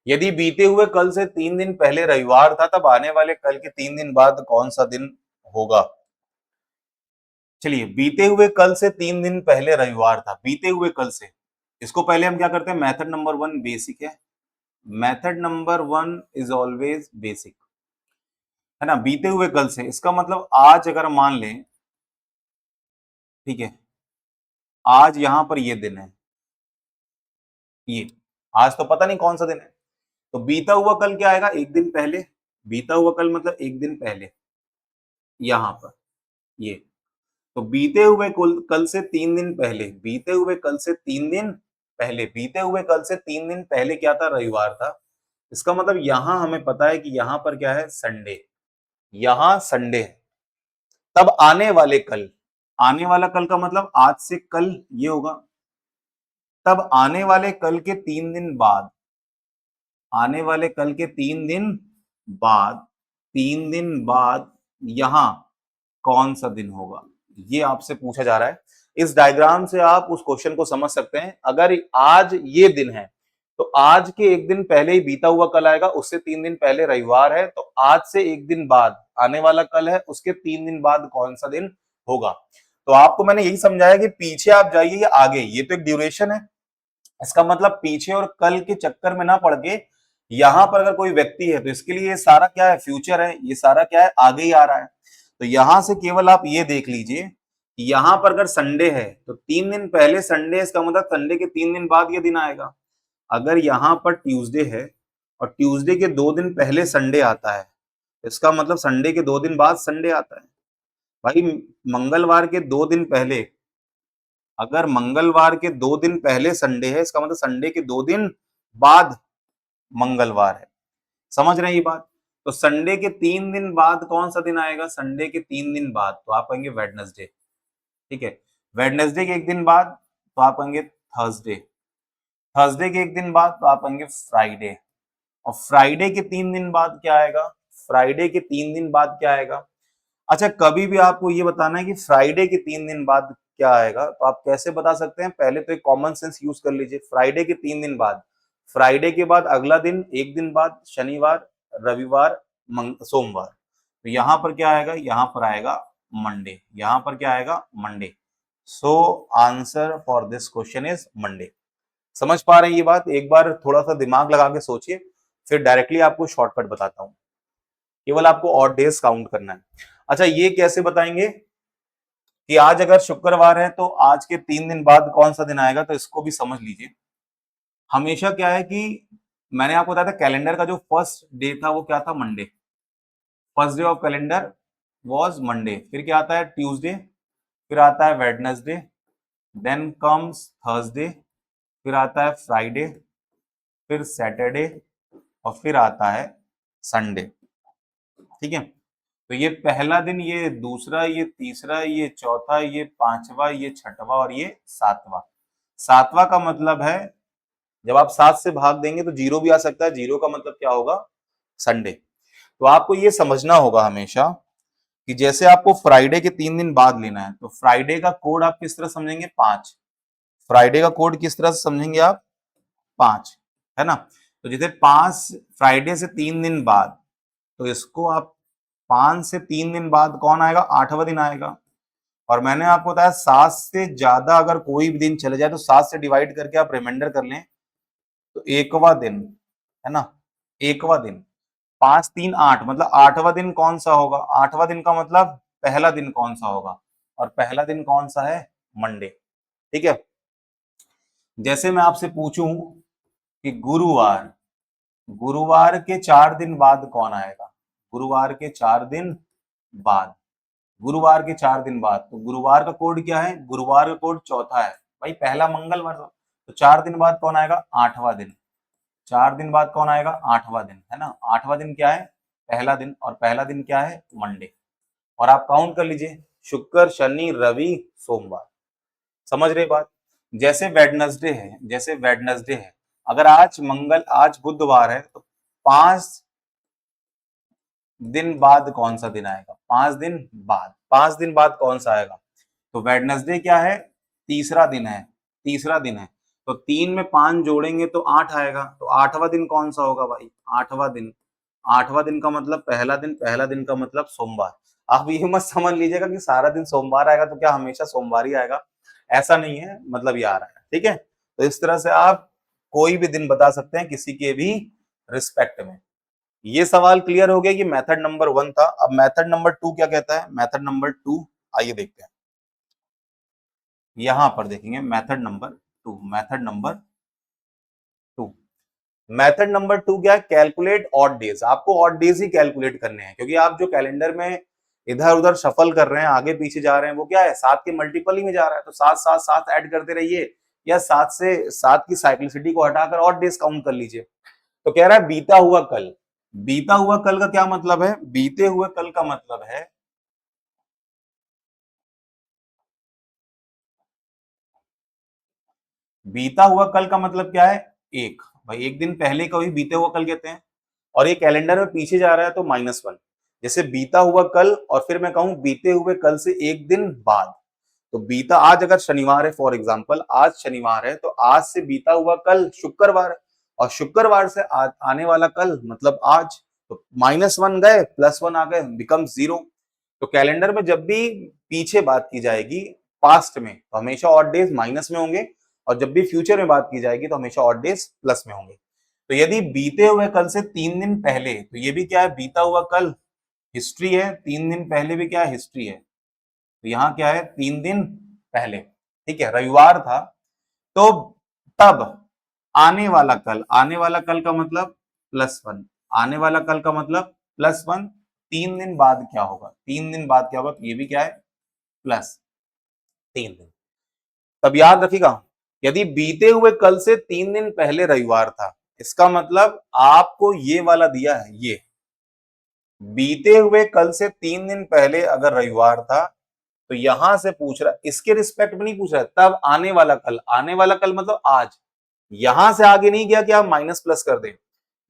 [SPEAKER 1] यदि बीते हुए कल से 3 दिन पहले रविवार था, तब आने वाले कल के 3 दिन बाद कौन सा दिन होगा? चलिए, बीते हुए कल से 3 दिन पहले रविवार था, बीते हुए कल से, इसको पहले हम क्या करते हैं? मेथड नंबर 1 बेसिक है। Method number 1 is always basic, है ना। बीते हुए कल से, इसका मतलब आज अगर मान लें, ठीक है, आज यहां पर ये दिन है, ये आज तो पता नहीं कौन सा दिन है, तो बीता हुआ कल क्या आएगा? एक दिन पहले। बीता हुआ कल मतलब एक दिन पहले, यहां पर ये। तो बीते हुए कल से 3 दिन पहले, बीते हुए कल से 3 दिन पहले, बीते हुए कल से 3 दिन पहले क्या था? रविवार था। इसका मतलब यहां हमें पता है कि यहां पर क्या है? संडे। यहां संडे है। तब आने वाले कल, आने वाला कल का मतलब आज से कल ये होगा। तब आने वाले कल के 3 दिन बाद, आने वाले कल के 3 दिन बाद, 3 दिन बाद यहां कौन सा दिन होगा? ये आपसे पूछा जा रहा है। इस डायग्राम से आप उस क्वेश्चन को समझ सकते हैं। अगर आज ये दिन है, तो आज के एक दिन पहले ही बीता हुआ कल आएगा, उससे 3 दिन पहले रविवार है, तो आज से एक दिन बाद आने वाला कल है, उसके 3 दिन बाद कौन सा दिन होगा? तो आपको मैंने यही समझाया कि पीछे आप जाइए या आगे, ये तो एक ड्यूरेशन है। इसका मतलब पीछे और कल के चक्कर में ना पड़ के, यहां पर अगर कोई व्यक्ति है तो इसके लिए ये सारा क्या है? फ्यूचर है। ये सारा क्या है? आगे ही आ रहा है। तो यहां से केवल आप ये देख लीजिए, यहां पर अगर संडे है तो 3 दिन पहले संडे, इसका मतलब संडे के 3 दिन बाद ये दिन आएगा। अगर यहां पर ट्यूसडे है और ट्यूसडे के 2 दिन पहले संडे आता है, इसका मतलब संडे के 2 दिन बाद संडे आता है। भाई मंगलवार के 2 दिन पहले, अगर मंगलवार के 2 दिन पहले संडे है, इसका मतलब संडे के 2 दिन बाद मंगलवार है। समझ रहे हैं ये बात? तो संडे के 3 दिन बाद कौन सा दिन आएगा? संडे के 3 दिन बाद तो आप कहेंगे वेडनेसडे, ठीक है। वेडनेसडे के 1 दिन बाद तो आप कहेंगे थर्सडे, थर्सडे के 1 दिन बाद तो आप कहेंगे फ्राइडे, और फ्राइडे के 3 दिन बाद क्या आएगा? फ्राइडे के 3 दिन बाद क्या आएगा? अच्छा, कभी भी आपको ये बताना है कि फ्राइडे के 3 दिन बाद क्या आएगा, तो आप कैसे बता सकते हैं? पहले तो एक कॉमन सेंस यूज कर लीजिए। फ्राइडे के 3 दिन बाद, फ्राइडे के बाद अगला दिन 1 दिन बाद शनिवार, रविवार, सोमवार, तो यहां पर क्या आएगा? यहां पर आएगा मंडे, यहां पर क्या आएगा? Monday. So answer for this question is Monday. समझ पा रहे हैं ये बात? एक बार थोड़ा सा दिमाग लगा के सोचिए, फिर डायरेक्टली आपको शॉर्टकट बताता हूं। केवल आपको ऑड डेज काउंट करना है। अच्छा, ये कैसे बताएंगे कि आज अगर शुक्रवार है तो आज के 3 दिन बाद कौन सा दिन आएगा? तो इसको भी समझ लीजिए। हमेशा क्या है कि मैंने आपको बताया था कैलेंडर का जो फर्स्ट डे था वो क्या था? Monday. First day of calendar was Monday. फिर क्या आता है? ट्यूसडे, फिर आता है वेडनेसडे, देन कम्स थर्सडे, फिर आता है फ्राइडे, फिर सैटरडे, और फिर आता है संडे, ठीक है। तो ये पहला दिन, ये दूसरा, ये तीसरा, ये चौथा, ये पांचवा, ये छठवा और ये सातवां। सातवां का मतलब है जब आप 7 से भाग देंगे तो 0 भी आ सकता है, 0 का मतलब क्या होगा? संडे। तो आपको ये समझना होगा हमेशा कि जैसे आपको फ्राइडे के 3 दिन बाद लेना है, तो फ्राइडे का कोड आप किस तरह समझेंगे? 5। फ्राइडे का कोड किस तरह से समझेंगे आप? 5, है ना। तो जैसे 5 फ्राइडे से 3 दिन बाद, तो इसको आप 5 से 3 दिन बाद कौन आएगा? 8वां दिन आएगा। और मैंने आपको बताया 7 से ज्यादा अगर कोई भी दिन चले जाए तो 7 से डिवाइड करके आप रिमाइंडर कर लें, तो 1वां दिन, है ना, 1वां दिन। 5 3 8 मतलब 8वां दिन कौन सा होगा? 8वां दिन का मतलब पहला दिन कौन सा होगा? और पहला दिन कौन सा है? मंडे, ठीक है। जैसे मैं आपसे पूछूं कि गुरुवार, गुरुवार के 4 दिन बाद कौन आएगा? गुरुवार के 4 दिन बाद, गुरुवार के 4 दिन बाद, तो गुरुवार का कोड क्या है? गुरुवार का कोड चौथा है। भाई पहला मंगलवार था, तो 4 दिन बाद कौन आएगा? 8वां दिन। 4 दिन बाद कौन आएगा? 8वां दिन, है ना। 8वां दिन क्या है? पहला दिन, और पहला दिन क्या है? मंडे। और आप काउंट कर लीजिए, शुक्र, शनि, रवि, सोमवार। समझ रहे बात? जैसे वेडनेसडे है, जैसे वेडनेसडे है, अगर आज बुधवार है, तो 5 दिन बाद कौन सा दिन आएगा? 5 दिन बाद, 5 दिन बाद कौन सा आएगा? तो वेडनेसडे क्या है? तीसरा दिन है, तीसरा दिन है। तो 3 में 5 जोड़ेंगे तो 8 आएगा। तो 8वां दिन कौन सा होगा भाई? 8वां दिन। 8वां दिन का मतलब पहला दिन, पहला दिन का मतलब सोमवार। आप ये मत समझ लीजिएगा कि सारा दिन सोमवार आएगा तो क्या हमेशा सोमवार ही आएगा, ऐसा नहीं है, मतलब ये आ रहा है, ठीक है। तो इस तरह से आप कोई भी दिन बता सकते हैं किसी के भी रिस्पेक्ट में। ये सवाल क्लियर हो गया कि मेथड नंबर 1 था। अब मेथड नंबर 2 क्या कहता है? मेथड नंबर 2 आइए देखते हैं। यहां पर देखेंगे method number 2। Method number 2, method number 2 क्या है? Calculate odd days. आपको ऑड डेज ही कैलकुलेट करने हैं, क्योंकि आप जो कैलेंडर में इधर उधर शफल कर रहे हैं, आगे पीछे जा रहे हैं, वो क्या है? 7 के मल्टीपल ही में जा रहा है। तो 7 7 7 ऐड करते रहिए, या 7 से 7 की साइक्लिसिटी को हटाकर ऑड डेज काउंट कर लीजिए। तो कह रहा है बीता हुआ कल। बीता हुआ कल का क्या मतलब है? बीते हुए कल का मतलब है बीता हुआ कल का मतलब क्या है? एक। भाई एक दिन पहले को ही बीते हुआ कल कहते हैं। और ये कैलेंडर में पीछे जा रहा है तो -1। जैसे बीता हुआ कल, और फिर मैं कहूं बीते हुए कल से एक दिन बाद, तो बीता, आज अगर शनिवार है, फॉर एग्जाम्पल आज शनिवार है, तो आज से बीता हुआ कल शुक्रवार है, और शुक्रवार से आने वाला कल मतलब आज। तो -1 गए, +1 आ गए, बिकम 0। तो कैलेंडर में जब भी पीछे बात की जाएगी पास्ट में, तो हमेशा ऑड डेज माइनस में होंगे, और जब भी फ्यूचर में बात की जाएगी तो हमेशा ऑड डेज प्लस में होंगे। तो यदि बीते हुए कल से 3 दिन पहले, तो ये भी क्या है? बीता हुआ कल हिस्ट्री है, 3 दिन पहले भी क्या है? हिस्ट्री है। तो यहाँ क्या है? 3 दिन पहले, ठीक है, रविवार था। तो तब आने वाला कल, आने वाला कल का मतलब +1। आने वाला कल का मतलब +1। 3 दिन बाद क्या होगा, 3 दिन बाद क्या होगा, तो ये भी क्या है, +3 दिन। तब याद रखिएगा, यदि बीते हुए कल से 3 दिन पहले रविवार था, इसका मतलब आपको ये वाला दिया है, ये बीते हुए कल से 3 दिन पहले अगर रविवार था, तो यहां से पूछ रहा है, इसके रिस्पेक्ट में नहीं पूछ रहा है, तब आने वाला कल, आने वाला कल मतलब आज, यहां से आगे नहीं गया कि आप माइनस प्लस कर दें।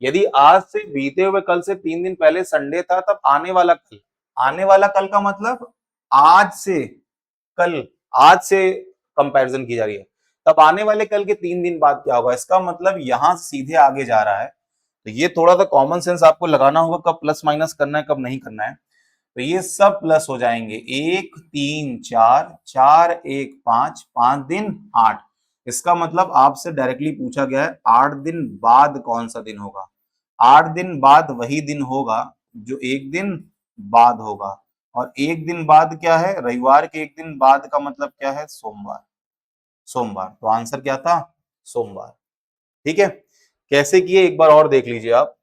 [SPEAKER 1] यदि आज से बीते हुए कल से 3 दिन पहले संडे था, तब आने वाला कल, आने वाला कल का मतलब आज से कल, आज से कंपैरिजन की जा रही है, तब आने वाले कल के 3 दिन बाद क्या होगा, इसका मतलब यहां से सीधे आगे जा रहा है। तो ये थोड़ा सा कॉमन सेंस आपको लगाना होगा, कब प्लस माइनस करना है, कब नहीं करना है। तो ये सब प्लस हो जाएंगे, 1 3 4, 4 1 5, 5 दिन 8। इसका मतलब आपसे डायरेक्टली पूछा गया है 8 दिन बाद कौन सा दिन होगा। 8 दिन बाद वही दिन होगा जो एक दिन बाद होगा, और एक दिन बाद क्या है, रविवार के एक दिन बाद का मतलब क्या है, सोमवार। सोमवार, तो आंसर क्या था, सोमवार। ठीक है, कैसे किए एक बार और देख लीजिए आप।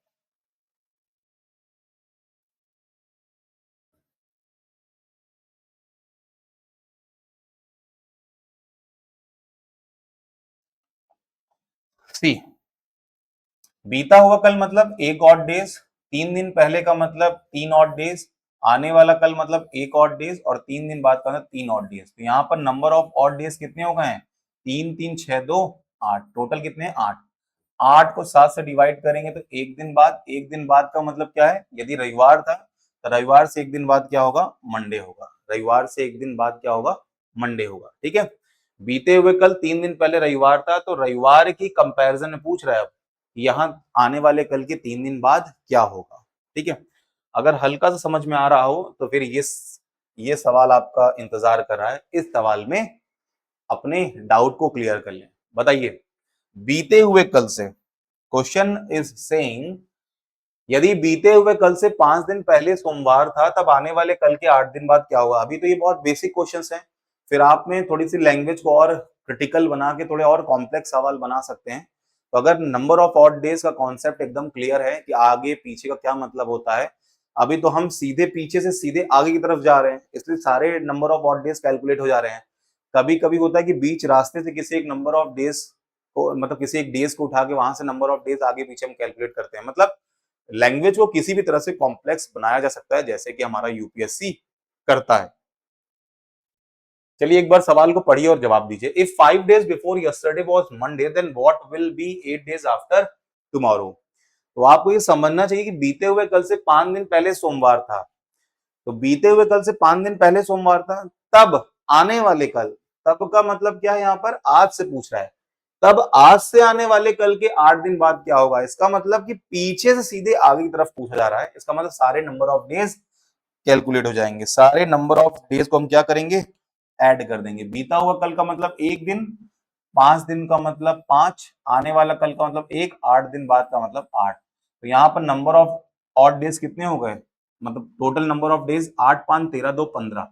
[SPEAKER 1] सी, बीता हुआ कल मतलब एक ऑड डेज, 3 दिन पहले का मतलब 3 ऑड डेज, आने वाला कल मतलब एक ऑड डेज, और 3 दिन बाद का मतलब 3 ऑड डेज। तो यहाँ पर नंबर ऑफ ऑड डेज कितने हो गए हैं, 3 3 6 2 8, टोटल कितने हैं, 8। 8 को 7 से डिवाइड करेंगे तो एक दिन बाद, एक दिन बाद का मतलब क्या है, यदि रविवार था तो रविवार से एक दिन बाद क्या होगा, मंडे होगा। रविवार से एक दिन बाद क्या होगा, मंडे होगा। ठीक है, बीते हुए कल 3 दिन पहले रविवार था, तो रविवार की कंपैरिजन में पूछ रहा है अब, यहाँ आने वाले कल के 3 दिन बाद क्या होगा। ठीक है, अगर हल्का सा समझ में आ रहा हो तो फिर ये सवाल आपका इंतजार कर रहा है, इस सवाल में अपने डाउट को क्लियर कर लें। बताइए, बीते हुए कल से, क्वेश्चन इज सेइंग, यदि बीते हुए कल से 5 दिन पहले सोमवार था, तब आने वाले कल के 8 दिन बाद क्या होगा। अभी तो ये बहुत बेसिक क्वेश्चंस हैं, फिर आप में थोड़ी सी लैंग्वेज को और क्रिटिकल बना के थोड़े और कॉम्प्लेक्स सवाल बना सकते हैं। तो अगर नंबर ऑफ ऑड डेज का कॉन्सेप्ट एकदम क्लियर है कि आगे पीछे का क्या मतलब होता है, अभी तो हम सीधे पीछे से सीधे आगे की तरफ जा रहे हैं, इसलिए सारे number of odd days calculate हो जा रहे हैं। कभी कभी होता है कि बीच रास्ते से किसी एक नंबर ऑफ डेज को, मतलब किसी एक डेज को उठा के वहां से नंबर ऑफ डेज आगे पीछे हम कैलकुलेट करते हैं। मतलब लैंग्वेज को किसी भी तरह से कॉम्प्लेक्स बनाया जा सकता है, जैसे कि हमारा यूपीएससी करता है। चलिए एक बार सवाल को पढ़िए और जवाब दीजिए। If 5 days before yesterday was Monday, then what will be 8 days after tomorrow. तो आपको ये समझना चाहिए कि बीते हुए कल से 5 दिन पहले सोमवार था, तो बीते हुए कल से 5 दिन पहले सोमवार था, तब आने वाले कल, तब का मतलब क्या है, यहाँ पर आज से पूछ रहा है, तब आज से आने वाले कल के 8 दिन बाद क्या होगा। इसका मतलब कि पीछे से सीधे आगे की तरफ पूछा जा रहा है, इसका मतलब सारे नंबर ऑफ डेज कैलकुलेट हो जाएंगे, सारे नंबर ऑफ डेज को हम क्या करेंगे, ऐड कर देंगे। बीता हुआ कल का मतलब एक दिन, 5 दिन का मतलब 5, आने वाला कल का मतलब एक, 8 दिन बाद का मतलब 8। तो यहाँ पर नंबर ऑफ ऑड डेज कितने हो गए, मतलब टोटल नंबर ऑफ डेज 8 5 13 2 15,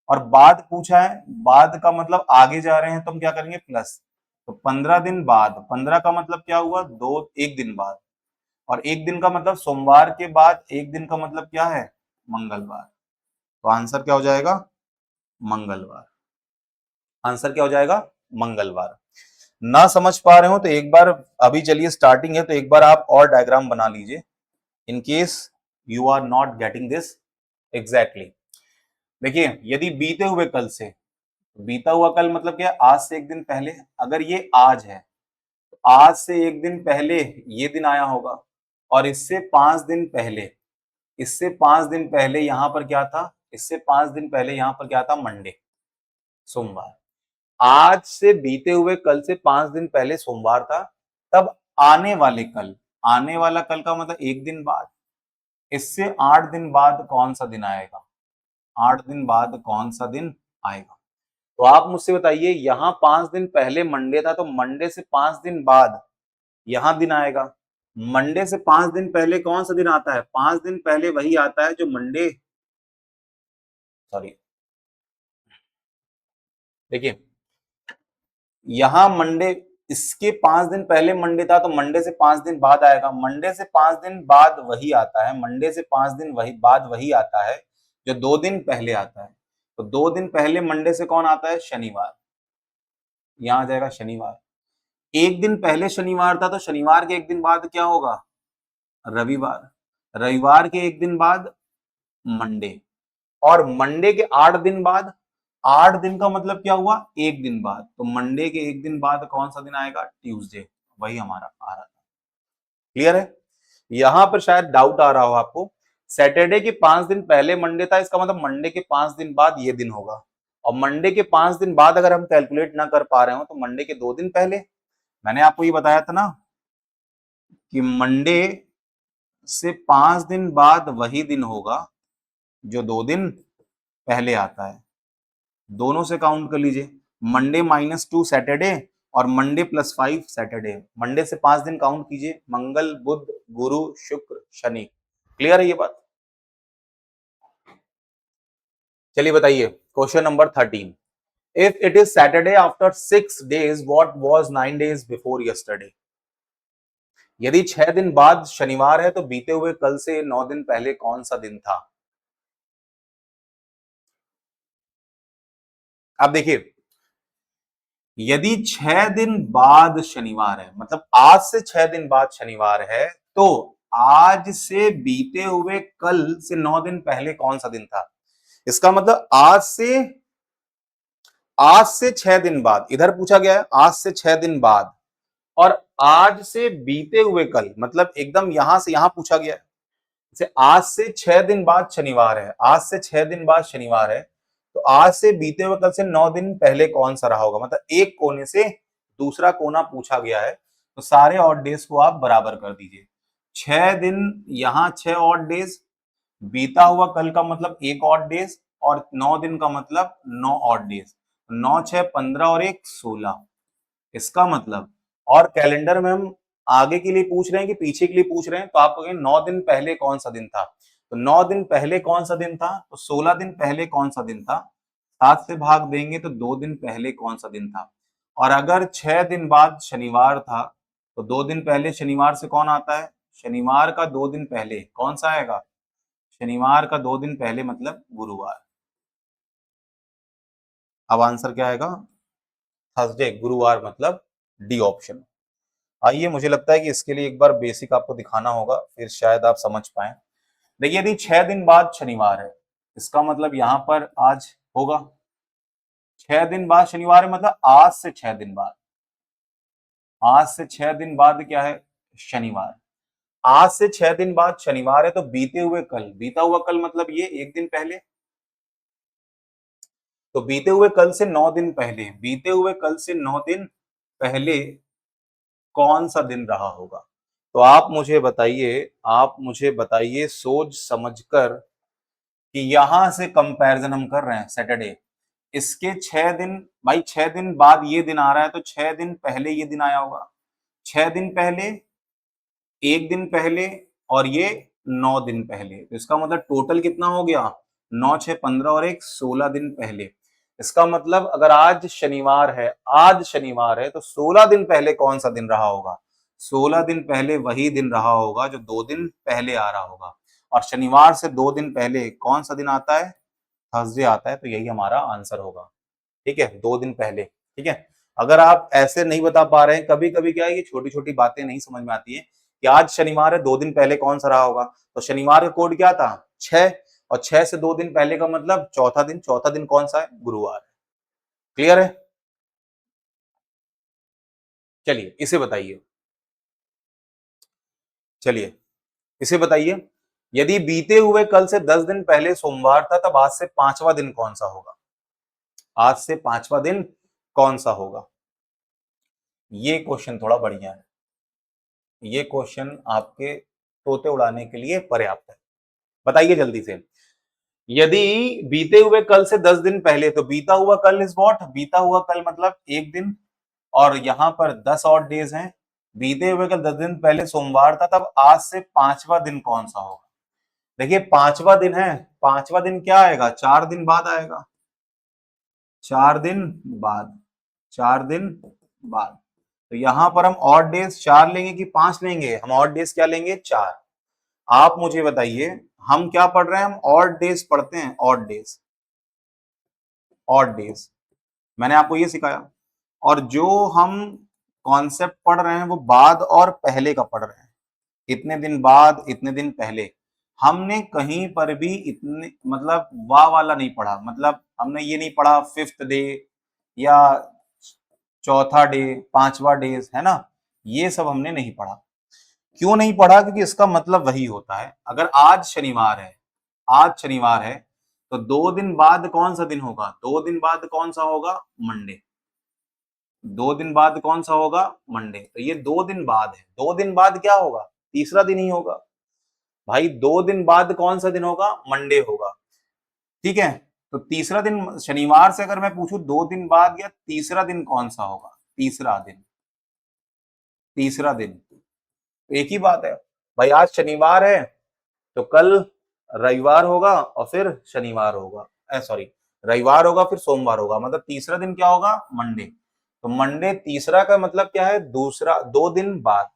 [SPEAKER 1] और बाद पूछा है, बाद का मतलब आगे जा रहे हैं तो हम क्या करेंगे, प्लस। तो 15 दिन बाद, 15 का मतलब क्या हुआ, दो, एक दिन बाद, और एक दिन का मतलब सोमवार के बाद, एक दिन का मतलब क्या है, मंगलवार। तो आंसर क्या हो जाएगा, मंगलवार। आंसर क्या हो जाएगा, मंगलवार। ना समझ पा रहे हो तो एक बार, अभी चलिए स्टार्टिंग है तो एक बार आप और डायग्राम बना लीजिए, in case you are not getting this exactly. देखिए, यदि बीते हुए कल से, बीता हुआ कल मतलब क्या, आज से एक दिन पहले, अगर ये आज है, तो आज से एक दिन पहले ये दिन आया होगा, और इससे 5 दिन पहले, इससे 5 दिन पहले यहां पर क्या था, इससे 5 दिन पहले यहां पर क्या था, मंडे, सोमवार। आज से बीते हुए कल से 5 दिन पहले सोमवार था, तब आने वाले कल, आने वाला कल का मतलब एक दिन बाद, इससे 8 दिन बाद कौन सा दिन आएगा, 8 दिन बाद कौन सा दिन आएगा। तो आप मुझसे बताइए, यहां 5 दिन पहले मंडे था, तो मंडे से 5 दिन बाद यहां दिन आएगा। मंडे से 5 दिन पहले कौन सा दिन आता है, 5 दिन पहले वही आता है जो मंडे, सॉरी, देखिए यहां मंडे, इसके 5 दिन पहले मंडे था तो मंडे से 5 दिन बाद आएगा, मंडे से 5 दिन बाद वही आता है, मंडे से 5 दिन बाद वही आता है जो 2 दिन पहले आता है। तो 2 दिन पहले मंडे से कौन आता है? शनिवार। यहां आ जाएगा शनिवार। एक दिन पहले शनिवार था तो शनिवार के एक दिन बाद क्या होगा? रविवार। रविवार के एक दिन बाद मंडे, और मंडे के 8 दिन बाद, 8 दिन का मतलब क्या हुआ? एक दिन बाद। तो मंडे के एक दिन बाद कौन सा दिन आएगा? ट्यूसडे। वही हमारा आ रहा था। क्लियर है? यहां पर शायद डाउट आ रहा हो आपको, सैटरडे के 5 दिन पहले मंडे था, इसका मतलब मंडे के 5 दिन बाद ये दिन होगा, और मंडे के 5 दिन बाद अगर हम कैलकुलेट ना कर पा रहे हो तो मंडे के 2 दिन पहले। मैंने आपको ये बताया था ना कि मंडे से 5 दिन बाद वही दिन होगा जो 2 दिन पहले आता है। दोनों से काउंट कर लीजिए, मंडे -2 सैटरडे और मंडे +5 सैटरडे। मंडे से 5 दिन काउंट कीजिए, मंगल, बुध, गुरु, शुक्र, शनि। क्लियर है ये बात? चलिए बताइए question number 13। If it is Saturday after 6 days, what was 9 days before yesterday? यदि 6 दिन बाद शनिवार है तो बीते हुए कल से 9 दिन पहले कौन सा दिन था? अब देखिए, यदि 6 दिन बाद शनिवार है, मतलब आज से 6 दिन बाद शनिवार है, तो आज से बीते हुए कल से 9 दिन पहले कौन सा दिन था? इसका मतलब आज से 6 दिन बाद, इधर पूछा गया है आज से 6 दिन बाद, और आज से बीते हुए कल, मतलब एकदम यहां से यहां पूछा गया है। जैसे आज से 6 दिन बाद शनिवार है, आज से 6 दिन बाद शनिवार है, तो आज से बीते हुए कल से 9 दिन पहले कौन सा रहा होगा? मतलब एक कोने से दूसरा कोना पूछा गया है, तो सारे ऑड डेज को आप बराबर कर दीजिए। 6 दिन, यहां 6 ऑड डेज, बीता हुआ कल का मतलब एक ऑड डेज, और 9 दिन का मतलब 9 ऑड डेज। 9 6 15 और 1 16। इसका मतलब, और कैलेंडर में हम आगे के लिए पूछ रहे हैं कि पीछे के लिए पूछ रहे हैं, तो आप कहेंगे 9 दिन पहले कौन सा दिन था? तो 9 दिन पहले कौन सा दिन था? तो 16 दिन पहले कौन सा दिन था? 7 से भाग देंगे तो 2 दिन पहले कौन सा दिन था? और अगर 6 दिन बाद शनिवार था तो 2 दिन पहले शनिवार से कौन आता है? शनिवार का 2 दिन पहले कौन सा आएगा? शनिवार का 2 दिन पहले मतलब गुरुवार। अब आंसर क्या आएगा? थर्सडे, गुरुवार, मतलब डी ऑप्शन। आइए, मुझे लगता है कि इसके लिए एक बार बेसिक आपको दिखाना होगा, फिर शायद आप समझ पाए। देखिए, यदि 6 दिन बाद शनिवार है, इसका मतलब यहां पर आज होगा। 6 दिन बाद शनिवार है मतलब आज से 6 दिन बाद, आज से 6 दिन बाद क्या है? शनिवार। आज से 6 दिन बाद शनिवार है तो बीते हुए कल, बीता हुआ कल मतलब ये एक दिन पहले, तो बीते हुए कल से 9 दिन पहले, बीते हुए कल से 9 दिन पहले कौन सा दिन रहा होगा? तो आप मुझे बताइए सोच समझकर कि यहां से कंपैरिजन हम कर रहे हैं सैटरडे, इसके 6 दिन, भाई 6 दिन बाद ये दिन आ रहा है तो 6 दिन पहले ये दिन आया होगा, 6 दिन पहले, एक दिन पहले, और ये 9 दिन पहले, तो इसका मतलब टोटल कितना हो गया? 9 6 15 और 1 16 दिन पहले। इसका मतलब अगर आज शनिवार है, आज शनिवार है, तो 16 दिन पहले कौन सा दिन रहा होगा? 16 दिन पहले वही दिन रहा होगा जो 2 दिन पहले आ रहा होगा, और शनिवार से 2 दिन पहले कौन सा दिन आता है? थर्सडे आता है, तो यही हमारा आंसर होगा। ठीक है, 2 दिन पहले। ठीक है, अगर आप ऐसे नहीं बता पा रहे हैं, कभी कभी क्या है, ये छोटी छोटी बातें नहीं समझ में आती है कि आज शनिवार है, 2 दिन पहले कौन सा रहा होगा, तो शनिवार का कोड क्या था? 6, और 6 से 2 दिन पहले का मतलब चौथा दिन, चौथा दिन कौन सा है? गुरुवार। क्लियर है? चलिए इसे बताइए, चलिए इसे बताइए, यदि बीते हुए कल से 10 दिन पहले सोमवार था, तब आज से 5वां दिन कौन सा होगा? आज से 5वां दिन कौन सा होगा? ये क्वेश्चन थोड़ा बढ़िया है, ये क्वेश्चन आपके तोते उड़ाने के लिए पर्याप्त है। बताइए जल्दी से, यदि बीते हुए कल से 10 दिन पहले, तो बीता हुआ कल इज व्हाट? बीता हुआ कल मतलब एक दिन, और यहां पर 10 और डेज हैं। बीते हुए कल 10 दिन पहले सोमवार था, तब आज से 5वां दिन कौन सा होगा? देखिए 5वां दिन है, 5वां दिन क्या आएगा? 4 दिन बाद आएगा, 4 दिन बाद, 4 दिन बाद। तो यहां पर हम ऑड डेज 4 लेंगे कि 5 लेंगे? हम ऑड डेज क्या लेंगे? 4। आप मुझे बताइए, हम क्या पढ़ रहे हैं? हम ऑड डेज पढ़ते हैं, ऑड डेज, ऑड डेज। मैंने आपको ये सिखाया। और जो हम कॉन्सेप्ट पढ़ रहे हैं वो बाद और पहले का पढ़ रहे हैं, इतने दिन बाद, इतने दिन पहले। हमने कहीं पर भी इतने मतलब वाह वाला नहीं पढ़ा, मतलब हमने ये नहीं पढ़ा फिफ्थ डे या चौथा डे, पांचवा डेज, है ना, ये सब हमने नहीं पढ़ा। क्यों नहीं पढ़ा? क्योंकि इसका मतलब वही होता है। अगर आज शनिवार है, आज शनिवार है, तो 2 दिन बाद कौन सा दिन होगा? 2 दिन बाद कौन सा होगा? मंडे। 2 दिन बाद कौन सा होगा? मंडे। तो ये 2 दिन बाद है। 2 दिन बाद क्या होगा? तीसरा दिन ही होगा भाई। 2 दिन बाद कौन सा दिन होगा? मंडे होगा। ठीक है, तो तीसरा दिन शनिवार से अगर मैं पूछूं 2 दिन बाद या तीसरा दिन कौन सा होगा? तीसरा दिन, तीसरा दिन। एक ही बात है भाई। आज शनिवार है तो कल रविवार होगा और फिर शनिवार होगा, सॉरी, रविवार होगा फिर सोमवार होगा, मतलब तीसरा दिन क्या होगा? मंडे। तो मंडे तीसरा का मतलब क्या है? दूसरा, 2 दिन बाद।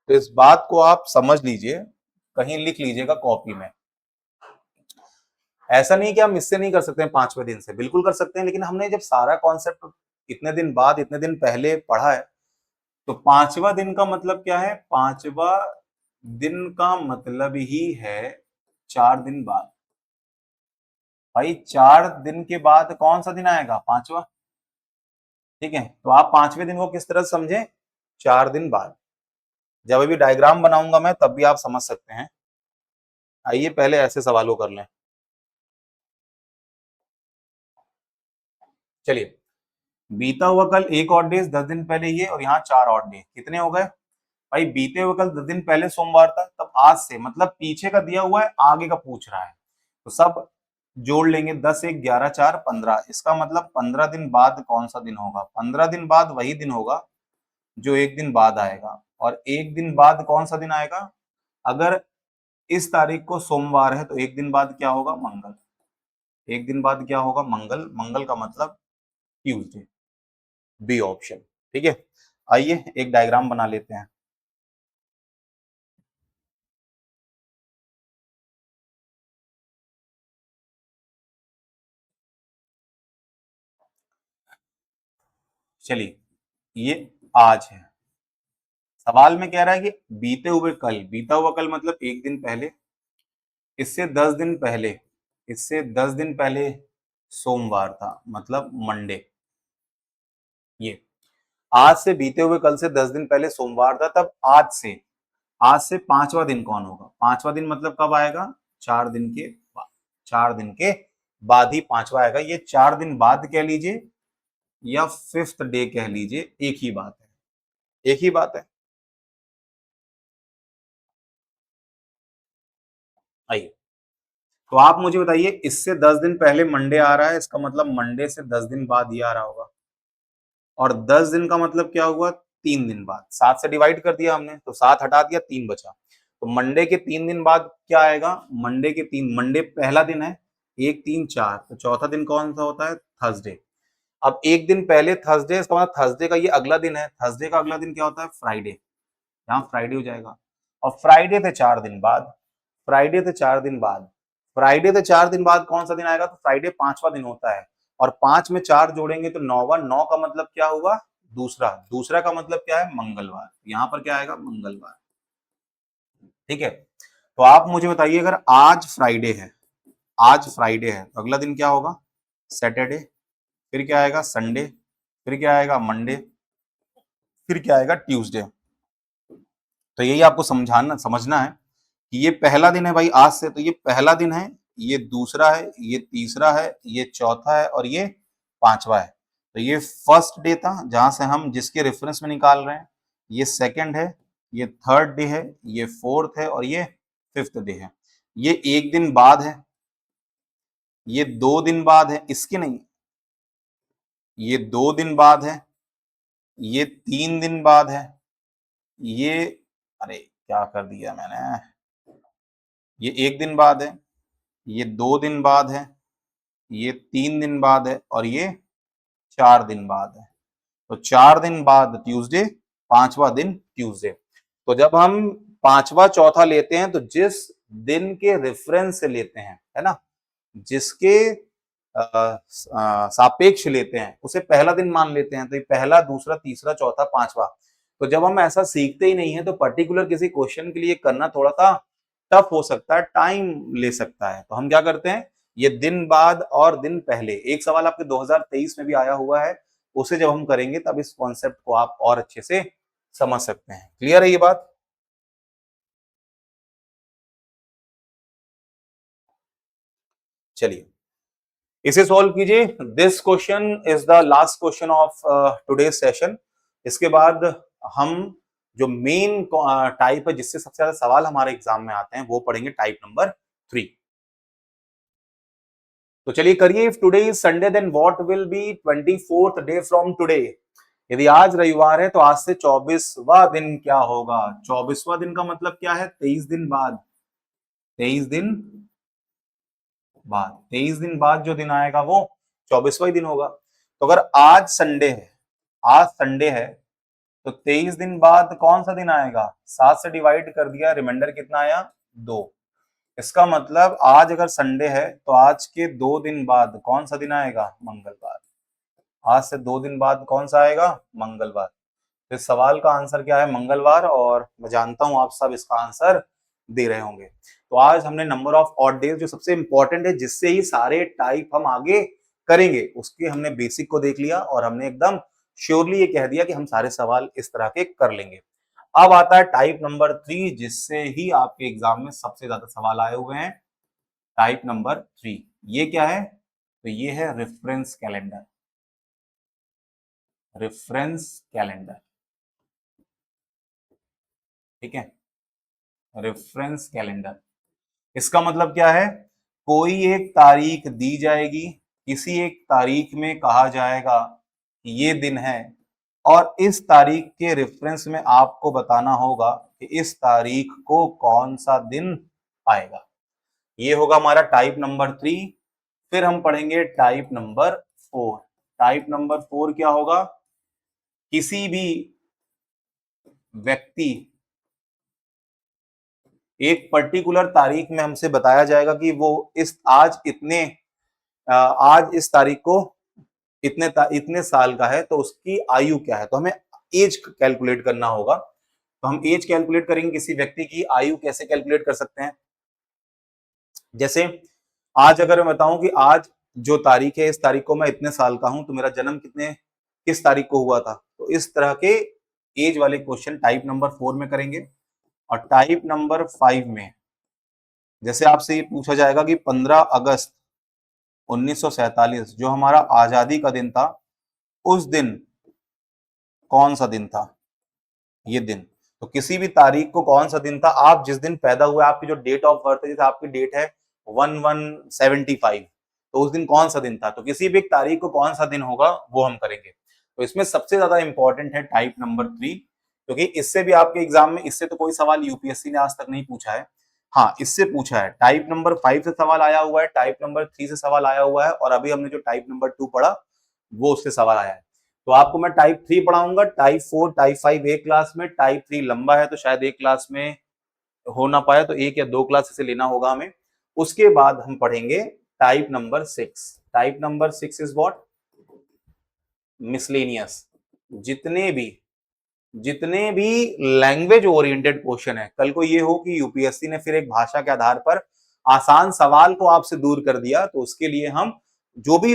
[SPEAKER 1] तो इस बात को आप समझ लीजिए, कहीं लिख लीजिएगा कॉपी में। ऐसा नहीं कि हम इससे नहीं कर सकते हैं, 5वें दिन से बिल्कुल कर सकते हैं, लेकिन हमने जब सारा कॉन्सेप्ट इतने दिन बाद, इतने दिन पहले पढ़ा है, तो 5वां दिन का मतलब क्या है? 5वां दिन का मतलब ही है 4 दिन बाद। भाई 4 दिन के बाद कौन सा दिन आएगा? 5वां। ठीक है, तो आप 5वें दिन को किस तरह से समझे? 4 दिन बाद। जब अभी डायग्राम बनाऊंगा मैं तब भी आप समझ सकते हैं। आइए पहले ऐसे सवालों कर लें। चलिए, बीता हुआ कल एक और डेज, 10 दिन पहले ये, और यहाँ 4 और डे, कितने हो गए भाई? बीते हुए कल 10 दिन पहले सोमवार था, तब आज से मतलब पीछे का दिया हुआ है, आगे का पूछ रहा है, तो सब जोड़ लेंगे। 10, 1, 11, 4, 15। इसका मतलब 15 दिन बाद कौन सा दिन होगा? 15 दिन बाद वही दिन होगा जो एक दिन बाद आएगा। और एक दिन बाद कौन सा दिन आएगा? अगर इस तारीख को सोमवार है तो एक दिन बाद क्या होगा? मंगल। एक दिन बाद क्या होगा? मंगल। मंगल का मतलब ट्यूसडे, बी ऑप्शन। ठीक है, आइए एक डायग्राम बना लेते हैं। चलिए, ये आज है। सवाल में कह रहा है कि बीते हुए कल, बीता हुआ कल मतलब एक दिन पहले, इससे 10 दिन पहले, इससे 10 दिन पहले सोमवार था, मतलब मंडे। ये आज से, बीते हुए कल से 10 दिन पहले सोमवार था, तब आज से 5वां दिन कौन होगा? 5वां दिन मतलब कब आएगा? 4 दिन के बाद। 4 दिन के बाद ही 5वां आएगा। ये 4 दिन बाद कह लीजिए या फिफ्थ डे कह लीजिए, एक ही बात है, एक ही बात है। आइए, तो आप मुझे बताइए, इससे 10 दिन पहले मंडे आ रहा है, इसका मतलब मंडे से 10 दिन बाद ये आ रहा होगा। और 10 दिन का मतलब क्या हुआ? 3 दिन बाद। 7 से डिवाइड कर दिया हमने, तो 7 हटा दिया, 3 बचा। तो मंडे के 3 दिन बाद क्या आएगा? मंडे के 3, मंडे पहला दिन है, 1, 3, 4, तो चौथा दिन कौन सा होता है? थर्सडे। अब एक दिन पहले थर्सडे, इसका मतलब थर्सडे का ये अगला दिन है। थर्सडे का अगला दिन क्या होता है? फ्राइडे। यहाँ फ्राइडे हो जाएगा। और फ्राइडे थे 4 दिन बाद, फ्राइडे थे 4 दिन बाद, फ्राइडे थे 4 दिन बाद कौन सा दिन आएगा? तो फ्राइडे 5वां दिन होता है। और 5 में 4 जोड़ेंगे तो 9वां। 9 का मतलब क्या हुआ? दूसरा। दूसरा का मतलब क्या है? मंगलवार। यहाँ पर क्या आएगा? मंगलवार। ठीक है, तो आप मुझे बताइए, अगर आज फ्राइडे है, आज फ्राइडे है, तो अगला दिन क्या होगा? सैटरडे। फिर क्या आएगा? संडे। फिर क्या आएगा? मंडे। फिर क्या आएगा? ट्यूसडे। तो यही आपको समझाना, समझना है कि ये पहला दिन है भाई आज से, तो ये पहला दिन है, ये दूसरा है, ये तीसरा है, ये चौथा है, और ये 5वां है। तो ये फर्स्ट डे था जहां से हम जिसके रेफरेंस में निकाल रहे हैं। ये सेकंड है, ये थर्ड डे है, ये फोर्थ है, और ये फिफ्थ डे है। ये एक दिन बाद है, ये 2 दिन बाद है, इसके नहीं, ये 2 दिन बाद है, ये 3 दिन बाद है, ये, अरे क्या कर दिया मैंने, ये 1 दिन बाद है, ये 2 दिन बाद है, ये 3 दिन बाद है, और ये 4 दिन बाद है। तो 4 दिन बाद ट्यूसडे, पांचवा दिन ट्यूसडे। तो जब हम पांचवा चौथा लेते हैं तो जिस दिन के रेफरेंस से लेते हैं, है ना, जिसके सापेक्ष लेते हैं उसे पहला दिन मान लेते हैं। तो ये पहला, दूसरा, तीसरा, चौथा, पांचवा। तो जब हम ऐसा सीखते ही नहीं है तो पर्टिकुलर किसी क्वेश्चन के लिए करना थोड़ा सा टफ हो सकता है, टाइम ले सकता है। तो हम क्या करते हैं, ये दिन बाद और दिन पहले, एक सवाल आपके 2023 में भी आया हुआ है, उसे जब हम करेंगे तब इस कॉन्सेप्ट को आप और अच्छे से समझ सकते हैं। क्लियर है ये बात? चलिए इसे सॉल्व कीजिए। This question is the last question of today session. इसके बाद हम जो मेन टाइप है जिससे सबसे ज्यादा सवाल हमारे एग्जाम में आते हैं वो पढ़ेंगे, टाइप नंबर 3। तो चलिए करिए। If today is Sunday then what will be 24th day from today. यदि आज रविवार है तो आज से 24वां दिन क्या होगा? 24वां दिन का मतलब क्या है? 23 दिन बाद। 23 दिन बाद, 23 दिन बाद जो दिन आएगा वो 24वां ही दिन होगा। तो अगर आज संडे है, आज संडे है, तो 23 दिन बाद कौन सा दिन आएगा? 7 से डिवाइड कर दिया, रिमाइंडर कितना आया? 2। इसका मतलब आज अगर संडे है तो आज के 2 दिन बाद कौन सा दिन आएगा? मंगलवार। आज से 2 दिन बाद कौन सा आएगा? मंगलवार। तो इस सवाल का आंसर क्या है? मंगलवार। और मैं जानता हूं आप सब इसका आंसर दे रहे होंगे। तो आज हमने नंबर ऑफ ऑड डेज, जो सबसे इंपॉर्टेंट है जिससे ही सारे टाइप हम आगे करेंगे, उसके हमने बेसिक को देख लिया और हमने एकदम श्योरली ये कह दिया कि हम सारे सवाल इस तरह के कर लेंगे। अब आता है टाइप नंबर 3, जिससे ही आपके एग्जाम में सबसे ज्यादा सवाल आए हुए हैं। टाइप नंबर 3 ये क्या है? तो ये है रेफरेंस कैलेंडर। रेफरेंस कैलेंडर, ठीक है, रेफरेंस कैलेंडर। इसका मतलब क्या है? कोई एक तारीख दी जाएगी, किसी एक तारीख में कहा जाएगा कि ये दिन है, और इस तारीख के रेफरेंस में आपको बताना होगा कि इस तारीख को कौन सा दिन आएगा। ये होगा हमारा टाइप नंबर 3। फिर हम पढ़ेंगे टाइप नंबर 4। टाइप नंबर 4 क्या होगा? किसी भी व्यक्ति, एक पर्टिकुलर तारीख में हमसे बताया जाएगा कि वो इस आज इतने आज इस तारीख को इतने साल का है, तो उसकी आयु क्या है। तो हमें एज कैलकुलेट करना होगा। तो हम एज कैलकुलेट करेंगे, किसी व्यक्ति की आयु कैसे कैलकुलेट कर सकते हैं? जैसे आज अगर मैं बताऊं कि आज जो तारीख है, इस तारीख को मैं इतने साल का हूं, तो मेरा जन्म किस तारीख को हुआ था। तो इस तरह के एज वाले क्वेश्चन टाइप नंबर 4 में करेंगे। और टाइप नंबर 5 में जैसे आपसे ये पूछा जाएगा कि 15 अगस्त 1947 जो हमारा आजादी का दिन था, उस दिन कौन सा दिन था? ये दिन, तो किसी भी तारीख को कौन सा दिन था, आप जिस दिन पैदा हुए, आपकी जो डेट ऑफ बर्थ है, जैसे आपकी डेट है 1175, तो उस दिन कौन सा दिन था। तो किसी भी एक तारीख को कौन सा दिन होगा वो हम करेंगे। तो इसमें सबसे ज्यादा इंपॉर्टेंट है टाइप नंबर 3, क्योंकि इससे भी आपके एग्जाम में, इससे तो कोई सवाल यूपीएससी ने आज तक नहीं पूछा है। हाँ, इससे पूछा है। टाइप नंबर 5 से सवाल आया हुआ है, टाइप नंबर 3 से सवाल आया हुआ है, और अभी हमने जो टाइप नंबर 2 पढ़ा वो उससे सवाल आया है। तो आपको मैं टाइप 3 पढ़ाऊंगा, टाइप 4, टाइप 5 एक क्लास में, टाइप 3 लंबा है तो शायद एक क्लास में हो ना पाए, तो एक या दो क्लास इसे लेना होगा हमें। उसके बाद हम पढ़ेंगे type number 6। Type number 6 is what? Miscellaneous. जितने भी जितने भी लैंग्वेज ओरिएंटेड क्वेश्चन है, कल को ये हो कि यूपीएससी ने फिर एक भाषा के आधार पर आसान सवाल को आपसे दूर कर दिया, तो उसके लिए हम जो भी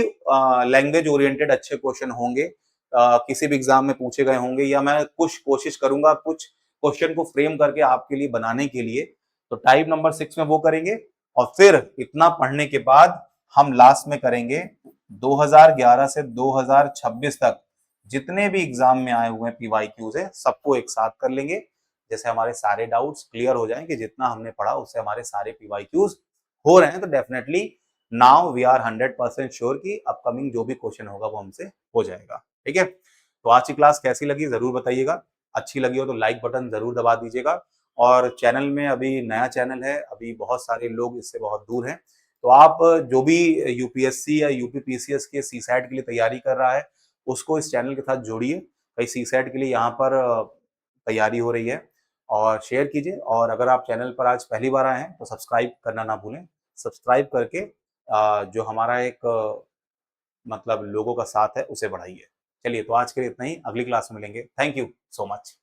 [SPEAKER 1] लैंग्वेज ओरिएंटेड अच्छे क्वेश्चन होंगे, किसी भी एग्जाम में पूछे गए होंगे, या मैं कुछ कोशिश करूंगा कुछ क्वेश्चन को फ्रेम करके आपके लिए बनाने के लिए, तो टाइप नंबर 6 में वो करेंगे। और फिर इतना पढ़ने के बाद हम लास्ट में करेंगे 2011 से 2026 तक जितने भी एग्जाम में आए हुए हैं पीवाईक्यूज है, सबको एक साथ कर लेंगे, जैसे हमारे सारे डाउट्स क्लियर हो जाएं कि जितना हमने पढ़ा उससे हमारे सारे पीवाईक्यूज हो रहे हैं। तो definitely now we are 100% sure कि अपकमिंग जो भी क्वेश्चन होगा वो हमसे हो जाएगा। ठीक है, तो आज की क्लास कैसी लगी जरूर बताइएगा। अच्छी लगी हो तो लाइक बटन जरूर दबा दीजिएगा। और चैनल में, अभी नया चैनल है, अभी बहुत सारे लोग इससे बहुत दूर हैं, तो आप जो भी यूपीएससी या यूपीपीसीएस के सीसैट के लिए तैयारी कर रहा है, उसको इस चैनल के साथ जोड़िए। कई सीसैट के लिए यहाँ पर तैयारी हो रही है, और शेयर कीजिए। और अगर आप चैनल पर आज पहली बार आए हैं तो सब्सक्राइब करना ना भूलें। सब्सक्राइब करके जो हमारा एक मतलब लोगों का साथ है उसे बढ़ाइए। चलिए, तो आज के लिए इतना ही, अगली क्लास में मिलेंगे। Thank you so much.